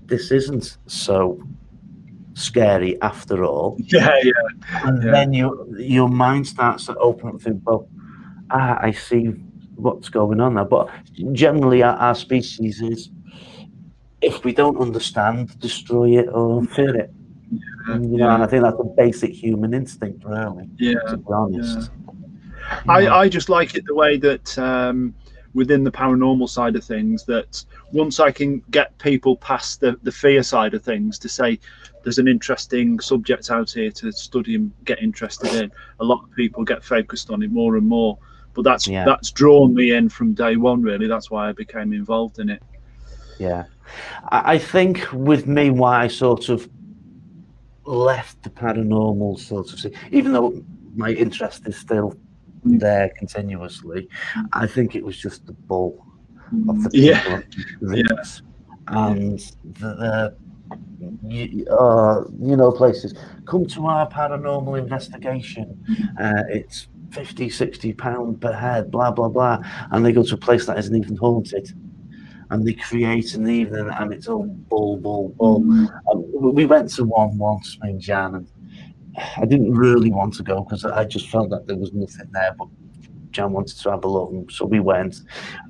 Speaker 2: this isn't so scary after all. And then your mind starts to open up through, well, I see what's going on there. But generally our species is, if we don't understand, destroy it or fear it. And I think that's a basic human instinct, really, to be honest.
Speaker 1: I just like it the way that within the paranormal side of things, that once I can get people past the fear side of things, to say there's an interesting subject out here to study and get interested in, a lot of people get focused on it more and more. But that's drawn me in from day one, really. That's why I became involved in it.
Speaker 2: I think with me, why I sort of left the paranormal sort of thing, even though my interest is still there continuously. I think it was just the bull of the people drinks and places. Come to our paranormal investigation. It's £50-60 per head, blah blah blah, and they go to a place that isn't even haunted, and they create an evening, and it's all bull. We went to one once in Jan, and I didn't really want to go because I just felt that there was nothing there, but Jan wanted to have a look, and so we went,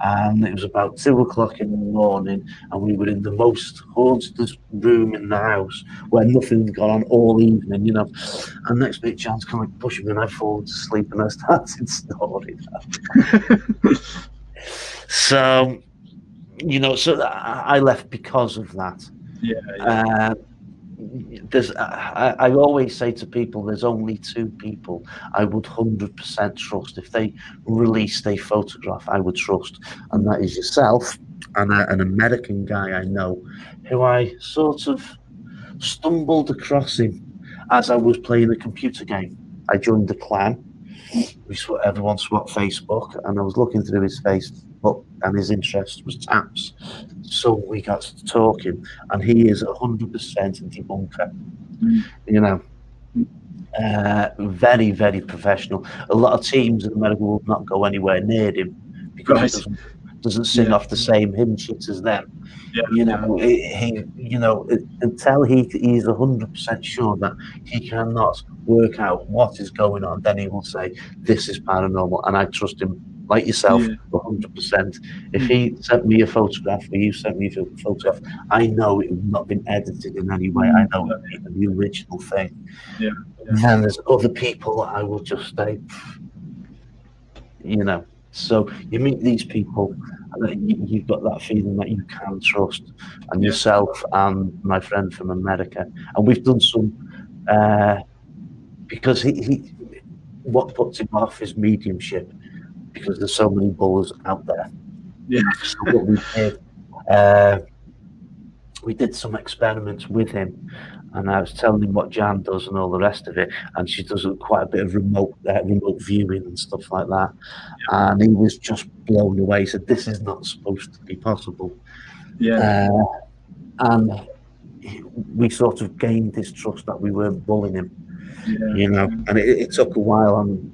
Speaker 2: and it was about 2 o'clock in the morning, and we were in the most haunted room in the house where nothing had gone on all evening, and next bit Jan's kind of like pushing me, and I fallen to sleep, and I started snoring. So I left because of that. I always say to people, there's only 2 people I would 100% trust. If they released a photograph, I would trust, and that is yourself and an American guy I know, who I sort of stumbled across him as I was playing a computer game. I joined the clan. Everyone swapped Facebook, and I was looking through his Facebook, and his interest was taps. So we got to talking, and he is 100% a debunker. Very, very professional. A lot of teams in America will not go anywhere near him because he doesn't sing off the same hymn sheet as them. Until he's 100% sure that he cannot work out what is going on, then he will say, this is paranormal, and I trust him like yourself 100%. If he sent me a photograph, or you sent me a photograph, I know it would not have been edited in any way. I know it's the original thing. And there's other people that I will just say, so you meet these people, and you've got that feeling that you can trust, and yourself and my friend from America, and we've done some because he what puts him off is mediumship, because there's so many bulls out there. So what we did some experiments with him, and I was telling him what Jan does and all the rest of it, and she does quite a bit of remote viewing and stuff like that. And he was just blown away. He said, this is not supposed to be possible. And we sort of gained his trust that we weren't bullying him, and it took a while. And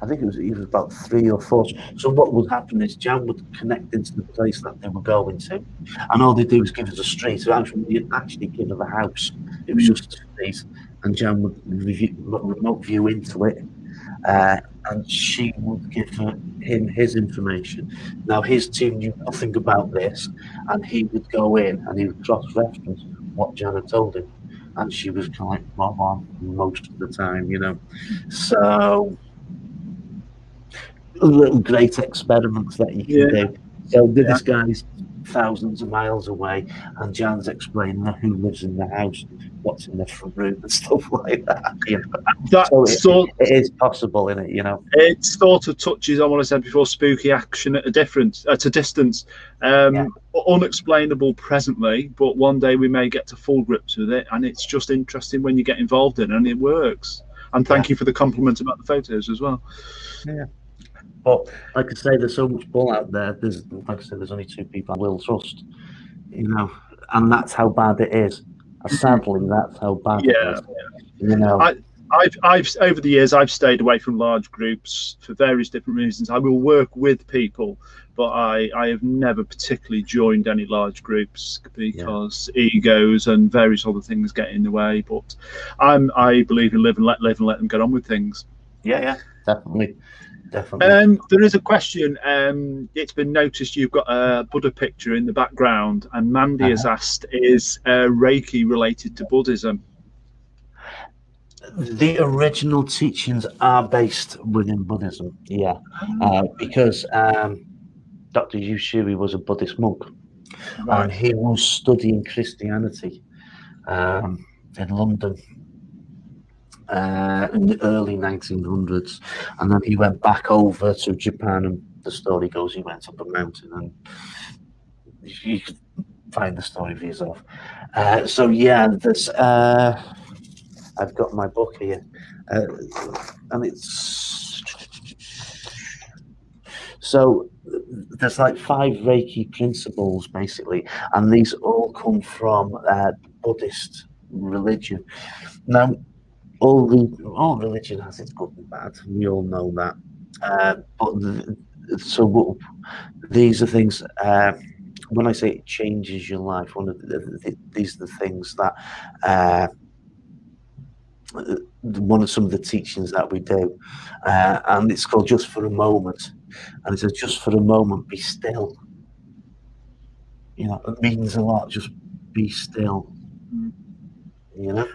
Speaker 2: I think it was about 3 or 4. So what would happen is Jan would connect into the place that they were going to, and all they do is give us a street. So actually give her the house. It was just a street, and Jan would remote view into it, and she would give him his information. Now his team knew nothing about this, and he would go in and he would cross-reference what Jan had told him, and she was kind of like bob on most of the time, So little great experiments that you can do. So this guy's thousands of miles away, and Jan's explaining who lives in the house, what's in the front room, and stuff like that. So it is possible, isn't it?
Speaker 1: It sort of touches on what I said before: spooky action at a distance. Unexplainable presently, but one day we may get to full grips with it, and it's just interesting when you get involved in it, and it works. And thank you for the compliment about the photos as well.
Speaker 2: But like I say, there's so much bull out there. There's only 2 people I will trust, and that's how bad it is. Sadly, that's how bad it is.
Speaker 1: I've over the years I've stayed away from large groups for various different reasons. I will work with people, but I have never particularly joined any large groups because egos and various other things get in the way. But I believe in live and let them get on with things.
Speaker 2: Definitely.
Speaker 1: There is a question. It's been noticed you've got a Buddha picture in the background, and Mandy has asked, is Reiki related to Buddhism?
Speaker 2: The original teachings are based within Buddhism, because Dr. Usui was a Buddhist monk, and he was studying Christianity in London in the early 1900s, and then he went back over to Japan, and the story goes he went up a mountain, and you could find the story for yourself. There's I've got my book here, and it's so there's like 5 Reiki principles basically, and these all come from Buddhist religion. Now, all religion has its good and bad. We all know that. So these are things. When I say it changes your life, these are the things that one of some of the teachings that we do, and it's called Just for a Moment. And it says, just for a moment, be still. You know, it means a lot. Just be still. You know,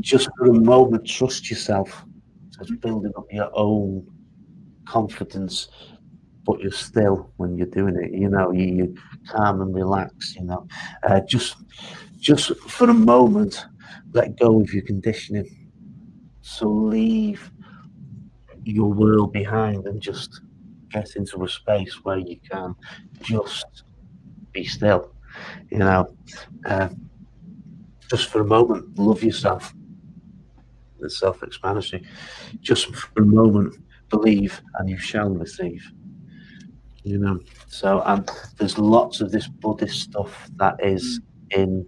Speaker 2: just for a moment, trust yourself. So it's building up your own confidence, but you're still when you're doing it. You know, you calm and relax. You know, just for a moment, let go of your conditioning. So leave your world behind and just get into a space where you can just be still. You know, just for a moment, love yourself. It's self-explanatory. Just for a moment, believe and you shall receive. You know, so there's lots of this Buddhist stuff that is in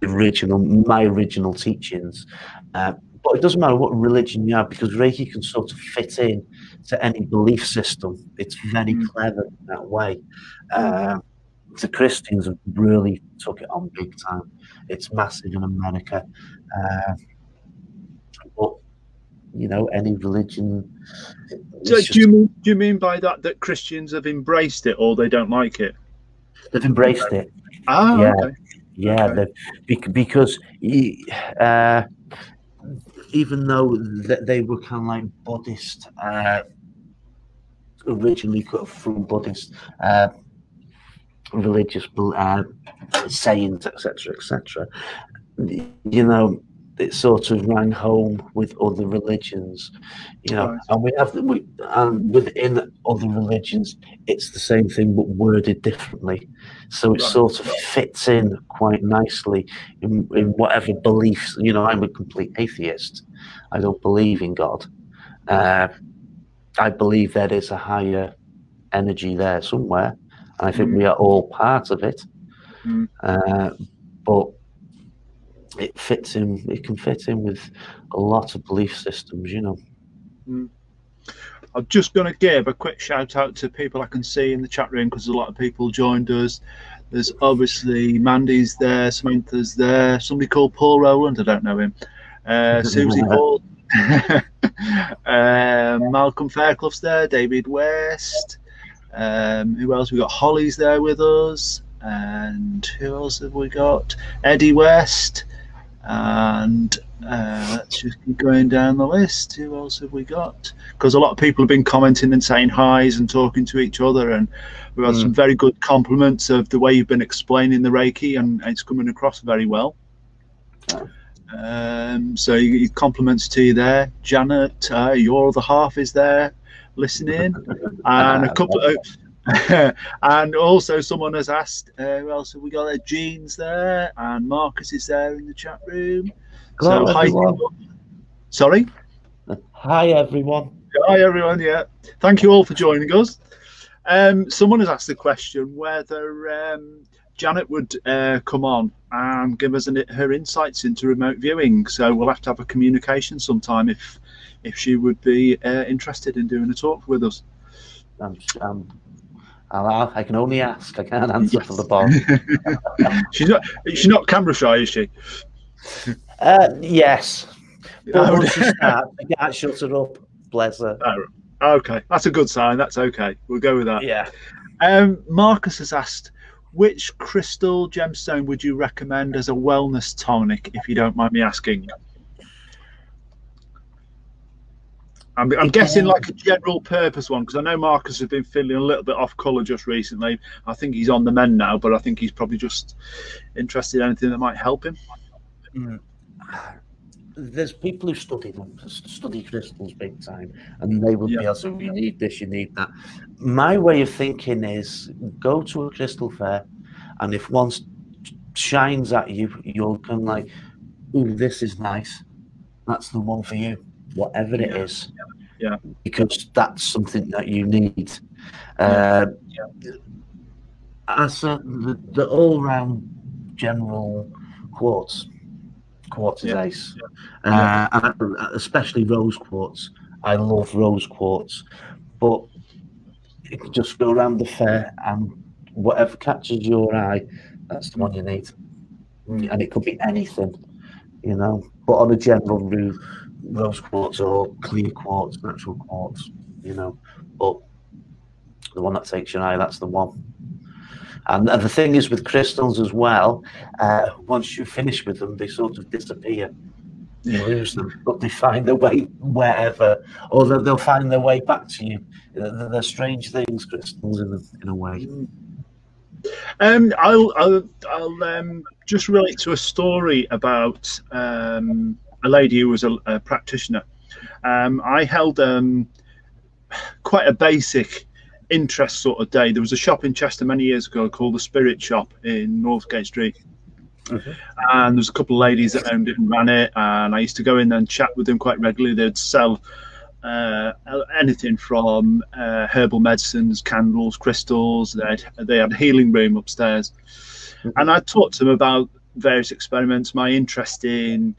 Speaker 2: my original teachings, but it doesn't matter what religion you have, because Reiki can sort of fit in to any belief system. It's very clever in that way. The Christians have really took it on big time. It's massive in America, but you know, any religion.
Speaker 1: So do you mean by that Christians have embraced it, or they don't like it?
Speaker 2: They've embraced it.
Speaker 1: Ah,
Speaker 2: yeah,
Speaker 1: okay.
Speaker 2: yeah.
Speaker 1: Okay.
Speaker 2: Because even though they were kind of like Buddhist, originally cut from Buddhist religious sayings, etc., you know, it sort of rang home with other religions, you know, right. And within other religions, it's the same thing but worded differently. So it sort of fits in quite nicely in whatever beliefs. You know, I'm a complete atheist. I don't believe in God. I believe there is a higher energy there somewhere, and I think we are all part of it. But it fits in. It can fit in with a lot of belief systems, you know.
Speaker 1: I'm just going to give a quick shout out to people I can see in the chat room, because a lot of people joined us. There's obviously Mandy's there, Samantha's there, somebody called Paul Rowland, I don't know him. Susie Hall, Malcolm Fairclough's there, David West. Who else? We got Holly's there with us, and who else have we got? Eddie West. And let's just keep going down the list. Who else have we got? Because a lot of people have been commenting and saying hi's and talking to each other, and we've had some very good compliments of the way you've been explaining the Reiki, and it's coming across very well. So compliments to you there. Janet, your other half is there listening, and a couple of and also someone has asked, who else have we got there? Jean's there, and Marcus is there in the chat room.
Speaker 2: Hello,
Speaker 1: so
Speaker 2: everyone.
Speaker 1: Sorry?
Speaker 2: Hi everyone.
Speaker 1: Hi everyone, yeah. Thank you all for joining us. Someone has asked the question whether Janet would come on and give us her insights into remote viewing. So we'll have to have a communication sometime if she would be interested in doing a talk with us.
Speaker 2: I can only ask. I can't answer for the boss.
Speaker 1: She's not camera shy, is she?
Speaker 2: Yes. But once she starts, I can't shut her up. Bless her.
Speaker 1: Okay, that's a good sign. That's okay. We'll go with that.
Speaker 2: Yeah.
Speaker 1: Marcus has asked, which crystal gemstone would you recommend as a wellness tonic, if you don't mind me asking? I'm guessing like a general purpose one, because I know Marcus has been feeling a little bit off colour just recently. I think he's on the mend now, but I think he's probably just interested in anything that might help him.
Speaker 2: There's people who study crystals big time, and they will be able to say, you need this, you need that. My way of thinking is go to a crystal fair, and if one shines at you, you'll kind of like "Ooh, this is nice," that's the one for you, whatever it is.
Speaker 1: Yeah.
Speaker 2: Because that's something that you need. As the all-round general quartz is ace, and especially rose quartz. I love rose quartz, but you can just go around the fair and whatever catches your eye, that's the one you need. And it could be anything, you know. But on a general rule, rose quartz or clear quartz, natural quartz, you know. But the one that takes your eye, that's the one. And the thing is with crystals as well, once you finish with them, they sort of disappear. You lose them, but they find their way wherever, or they'll find their way back to you. They're strange things, crystals, in a way.
Speaker 1: I'll just relate to a story about a lady who was a practitioner. I held quite a basic interest sort of day. There was a shop in Chester many years ago called the Spirit Shop in Northgate Street. And there's a couple of ladies that owned it and ran it, and I used to go in there and chat with them quite regularly. They'd sell anything from herbal medicines, candles, crystals. They had a healing room upstairs, and I talked to them about various experiments, my interest in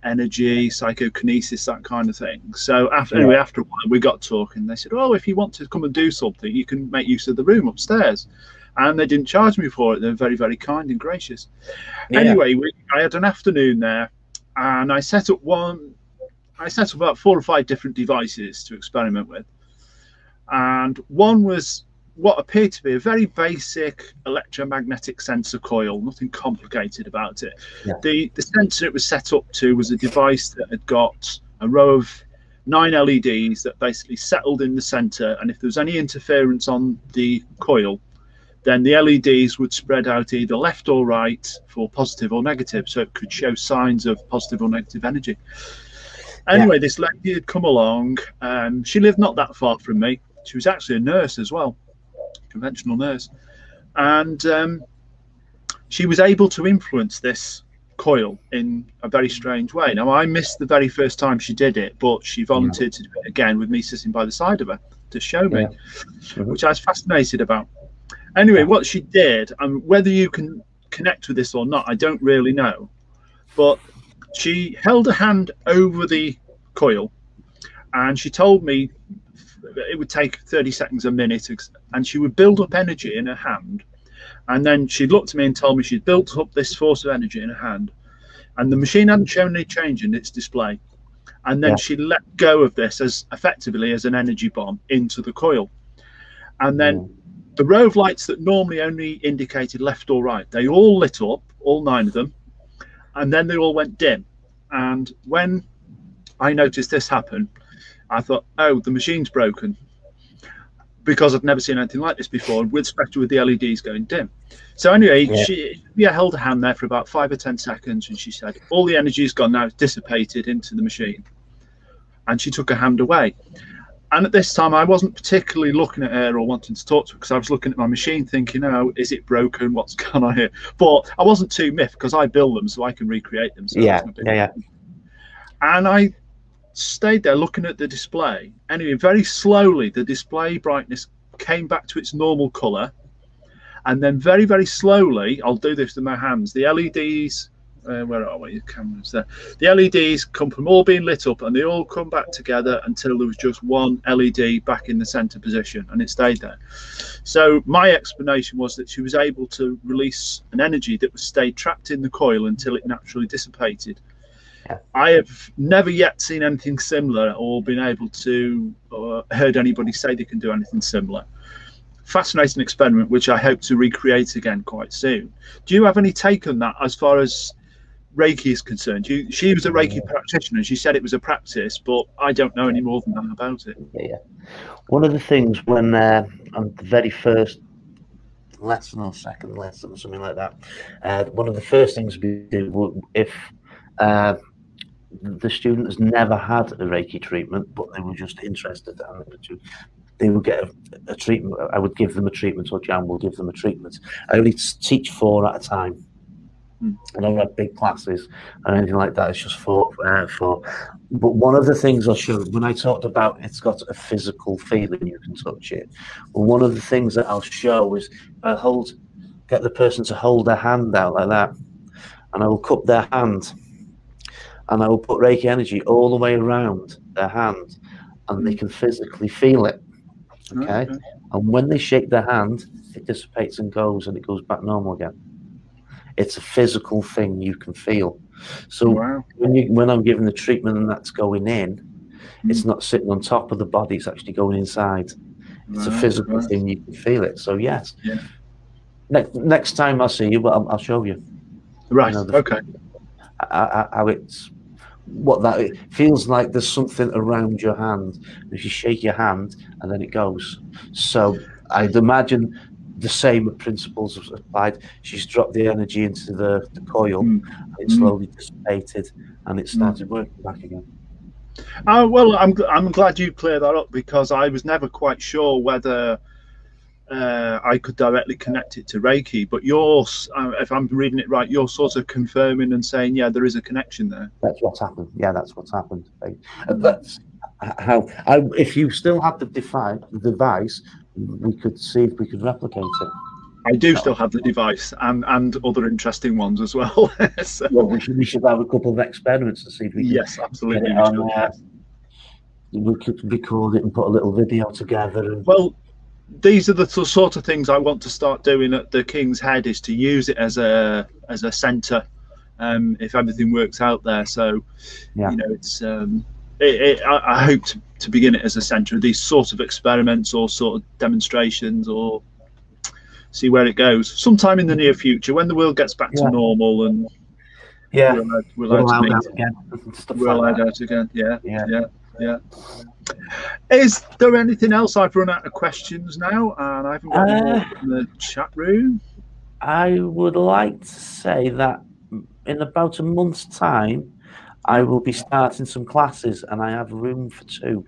Speaker 1: energy, psychokinesis, that kind of thing. So after a while we got talking. They said, "Oh, if you want to come and do something, you can make use of the room upstairs." And they didn't charge me for it. They were very, very kind and gracious. Anyway, I had an afternoon there, and I set up about 4 or 5 different devices to experiment with. And one was what appeared to be a very basic electromagnetic sensor coil, nothing complicated about it. The sensor it was set up to was a device that had got a row of 9 LEDs that basically settled in the center, and if there was any interference on the coil, then the LEDs would spread out either left or right for positive or negative, so it could show signs of positive or negative energy. Anyway, this lady had come along. She lived not that far from me. She was actually a nurse as well, conventional nurse. And she was able to influence this coil in a very strange way. Now, I missed the very first time she did it, but she volunteered to do it again with me sitting by the side of her to show me, which I was fascinated about. Anyway, what she did, and whether you can connect with this or not, I don't really know, but she held a hand over the coil, and she told me it would take 30 seconds, a minute, and she would build up energy in her hand. And then she looked at me and told me she'd built up this force of energy in her hand, and the machine hadn't shown any change in its display. And then she let go of this as effectively as an energy bomb into the coil. And then the row of lights that normally only indicated left or right, they all lit up, all 9 of them, and then they all went dim. And when I noticed this happen, I thought, oh, the machine's broken, because I've never seen anything like this before, especially with the LEDs going dim. So anyway, she held her hand there for about 5 or 10 seconds, and she said, all the energy's gone now, it's dissipated into the machine. And she took her hand away. And at this time, I wasn't particularly looking at her or wanting to talk to her, because I was looking at my machine thinking, oh, is it broken? What's going on here? But I wasn't too miffed, because I build them so I can recreate them. So And I stayed there looking at the display. Anyway, very slowly, the display brightness came back to its normal color. And then very, very slowly, I'll do this with my hands, the LEDs, where are we? The cameras there. The LEDs come from all being lit up, and they all come back together until there was just one LED back in the center position, and it stayed there. So my explanation was that she was able to release an energy that was stayed trapped in the coil until it naturally dissipated. I have never yet seen anything similar, or been able to, or heard anybody say they can do anything similar. Fascinating experiment, which I hope to recreate again quite soon. Do you have any take on that as far as Reiki is concerned? She was a Reiki practitioner, and she said it was a practice, but I don't know any more than that about it.
Speaker 2: One of the things when on the very first lesson or second lesson or something like that, one of the first things we do, if the student has never had a Reiki treatment, but they were just interested, and they would get a treatment. I would give them a treatment, or Jan will give them a treatment. I only teach 4 at a time. I don't have big classes or anything like that. It's just for. But one of the things I showed when I talked about it's got a physical feeling, you can touch it. Well, one of the things that I'll show is get the person to hold their hand out like that, and I will cup their hand, and I will put Reiki energy all the way around their hand, and they can physically feel it. Okay, and when they shake their hand, it dissipates and goes, and it goes back normal again. It's a physical thing you can feel. So when I'm giving the treatment and that's going in, it's not sitting on top of the body, it's actually going inside. It's a physical thing, you can feel it. So yes, next time I see you, I'll show you.
Speaker 1: Right,
Speaker 2: you know,
Speaker 1: okay.
Speaker 2: How it's, it feels like there's something around your hand. If you shake your hand and then it goes. So I'd imagine the same principles have applied. She's dropped the energy into the coil, and it slowly dissipated, and it started working back again.
Speaker 1: Well, I'm glad you cleared that up, because I was never quite sure whether I could directly connect it to Reiki. But yours, if I'm reading it right, you're sort of confirming and saying, yeah, there is a connection there.
Speaker 2: That's what's happened. Yeah, that's what's happened. That's how. If you still have the device, we could see if we could replicate it.
Speaker 1: I do still have the device and other interesting ones as well. So,
Speaker 2: well, we should have a couple of experiments to see if we can.
Speaker 1: Yes, absolutely.
Speaker 2: We could record it and put a little video together.
Speaker 1: Well, these are the sort of things I want to start doing at the King's Head, is to use it as a centre, if everything works out there. So, you know, it's I hope to begin it as a centre of these sort of experiments or sort of demonstrations, or see where it goes sometime in the near future when the world gets back to normal and we're allowed out again. We're allowed out again. Yeah. Is there anything else? I've run out of questions now, and I haven't got any more in the chat room.
Speaker 2: I would like to say that in about a month's time, I will be starting some classes, and I have room for 2.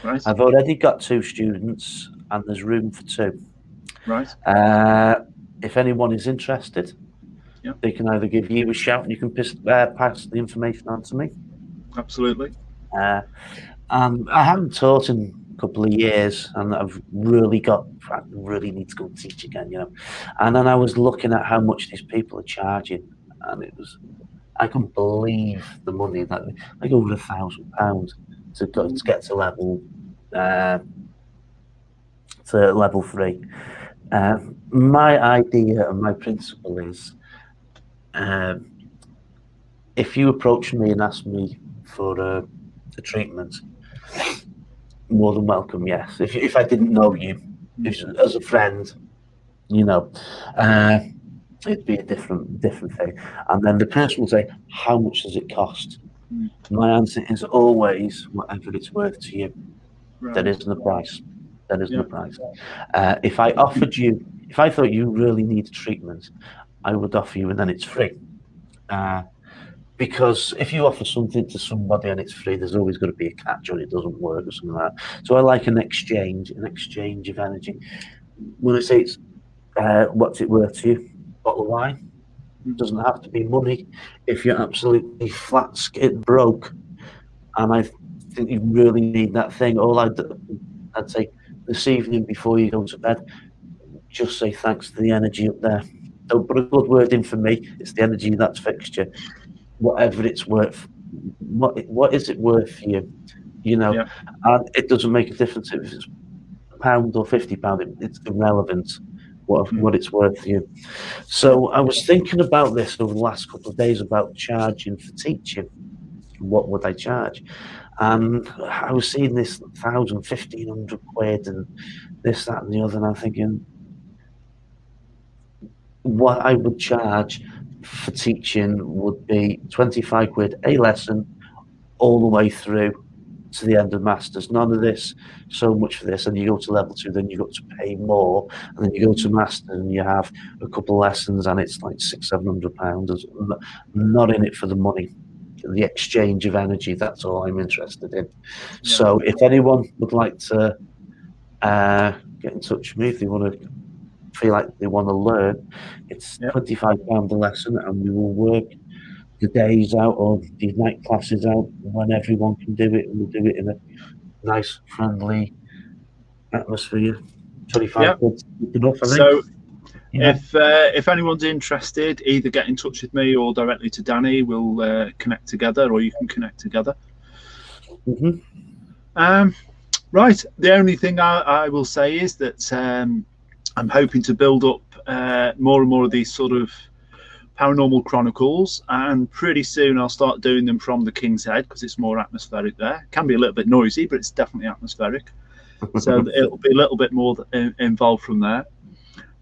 Speaker 1: Right.
Speaker 2: I've already got 2 students, and there's room for 2.
Speaker 1: Right.
Speaker 2: If anyone is interested, they can either give you a shout, and you can pass the information on to me.
Speaker 1: Absolutely.
Speaker 2: I haven't taught in a couple of years, and I really need to go and teach again, you know. And then I was looking at how much these people are charging, and I couldn't believe the money that, like, over £1,000 to get to level 3. My idea and my principle is, if you approach me and ask me for a treatment, more than welcome. Yes, if I didn't know you as a friend, you know, it'd be a different thing. And then the person will say, how much does it cost? My answer is always whatever it's worth to you. There isn't a price. There isn't a price. If I thought you really need treatment, I would offer you, and then it's free. Because if you offer something to somebody and it's free, there's always going to be a catch, or it doesn't work or something like that. So I like an exchange of energy. When I say it's what's it worth to you, bottle of wine, it doesn't have to be money. If you're absolutely flat skid broke, and I think you really need that thing, all I'd say this evening before you go to bed, just say thanks to the energy up there. Don't put a good word in for me. It's the energy that's fixed you. Whatever it's worth, what is it worth for you? You know, and it doesn't make a difference if it's £1 or £50. It's irrelevant what it's worth for you. So I was thinking about this over the last couple of days about charging for teaching. What would I charge? And I was seeing this 1,000, 1,500 quid and this, that, and the other, and I'm thinking, what I would charge for teaching would be 25 quid a lesson all the way through to the end of masters. None of this, so much for this, and you go to level 2, then you got to pay more, and then you go to master and you have a couple of lessons and it's like £600-700. Not in it for the money, the exchange of energy. That's all I'm interested in. So if anyone would like to get in touch with me, if they want to feel like they want to learn, it's £25 a lesson, and we will work the days out or the night classes out when everyone can do it, and we'll do it in a nice, friendly atmosphere. 25 quid enough, I think.
Speaker 1: So if anyone's interested, either get in touch with me or directly to Danny. We'll connect together, or you can connect together. Right. The only thing I will say is that I'm hoping to build up more and more of these sort of paranormal chronicles, and pretty soon I'll start doing them from the King's Head, because it's more atmospheric there. It can be a little bit noisy, but it's definitely atmospheric. So it'll be a little bit more involved from there.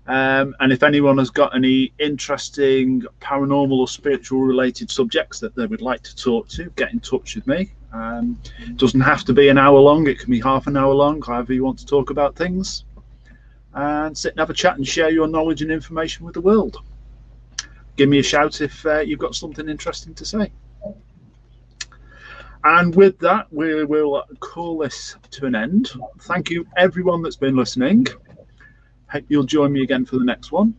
Speaker 1: And if anyone has got any interesting paranormal or spiritual related subjects that they would like to talk to, get in touch with me. It doesn't have to be an hour long, it can be half an hour long, however you want to talk about things, and sit and have a chat and share your knowledge and information with the world. Give me a shout if you've got something interesting to say. And with that, we will call this to an end. Thank you everyone that's been listening. Hope you'll join me again for the next one,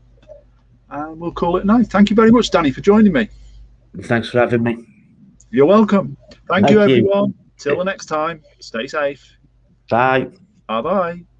Speaker 1: and we'll call it a night. Thank you very much, Danny, for joining me.
Speaker 2: Thanks for having me.
Speaker 1: You're welcome. Thank you, everyone. Till the next time, stay safe.
Speaker 2: Bye.
Speaker 1: Bye-bye.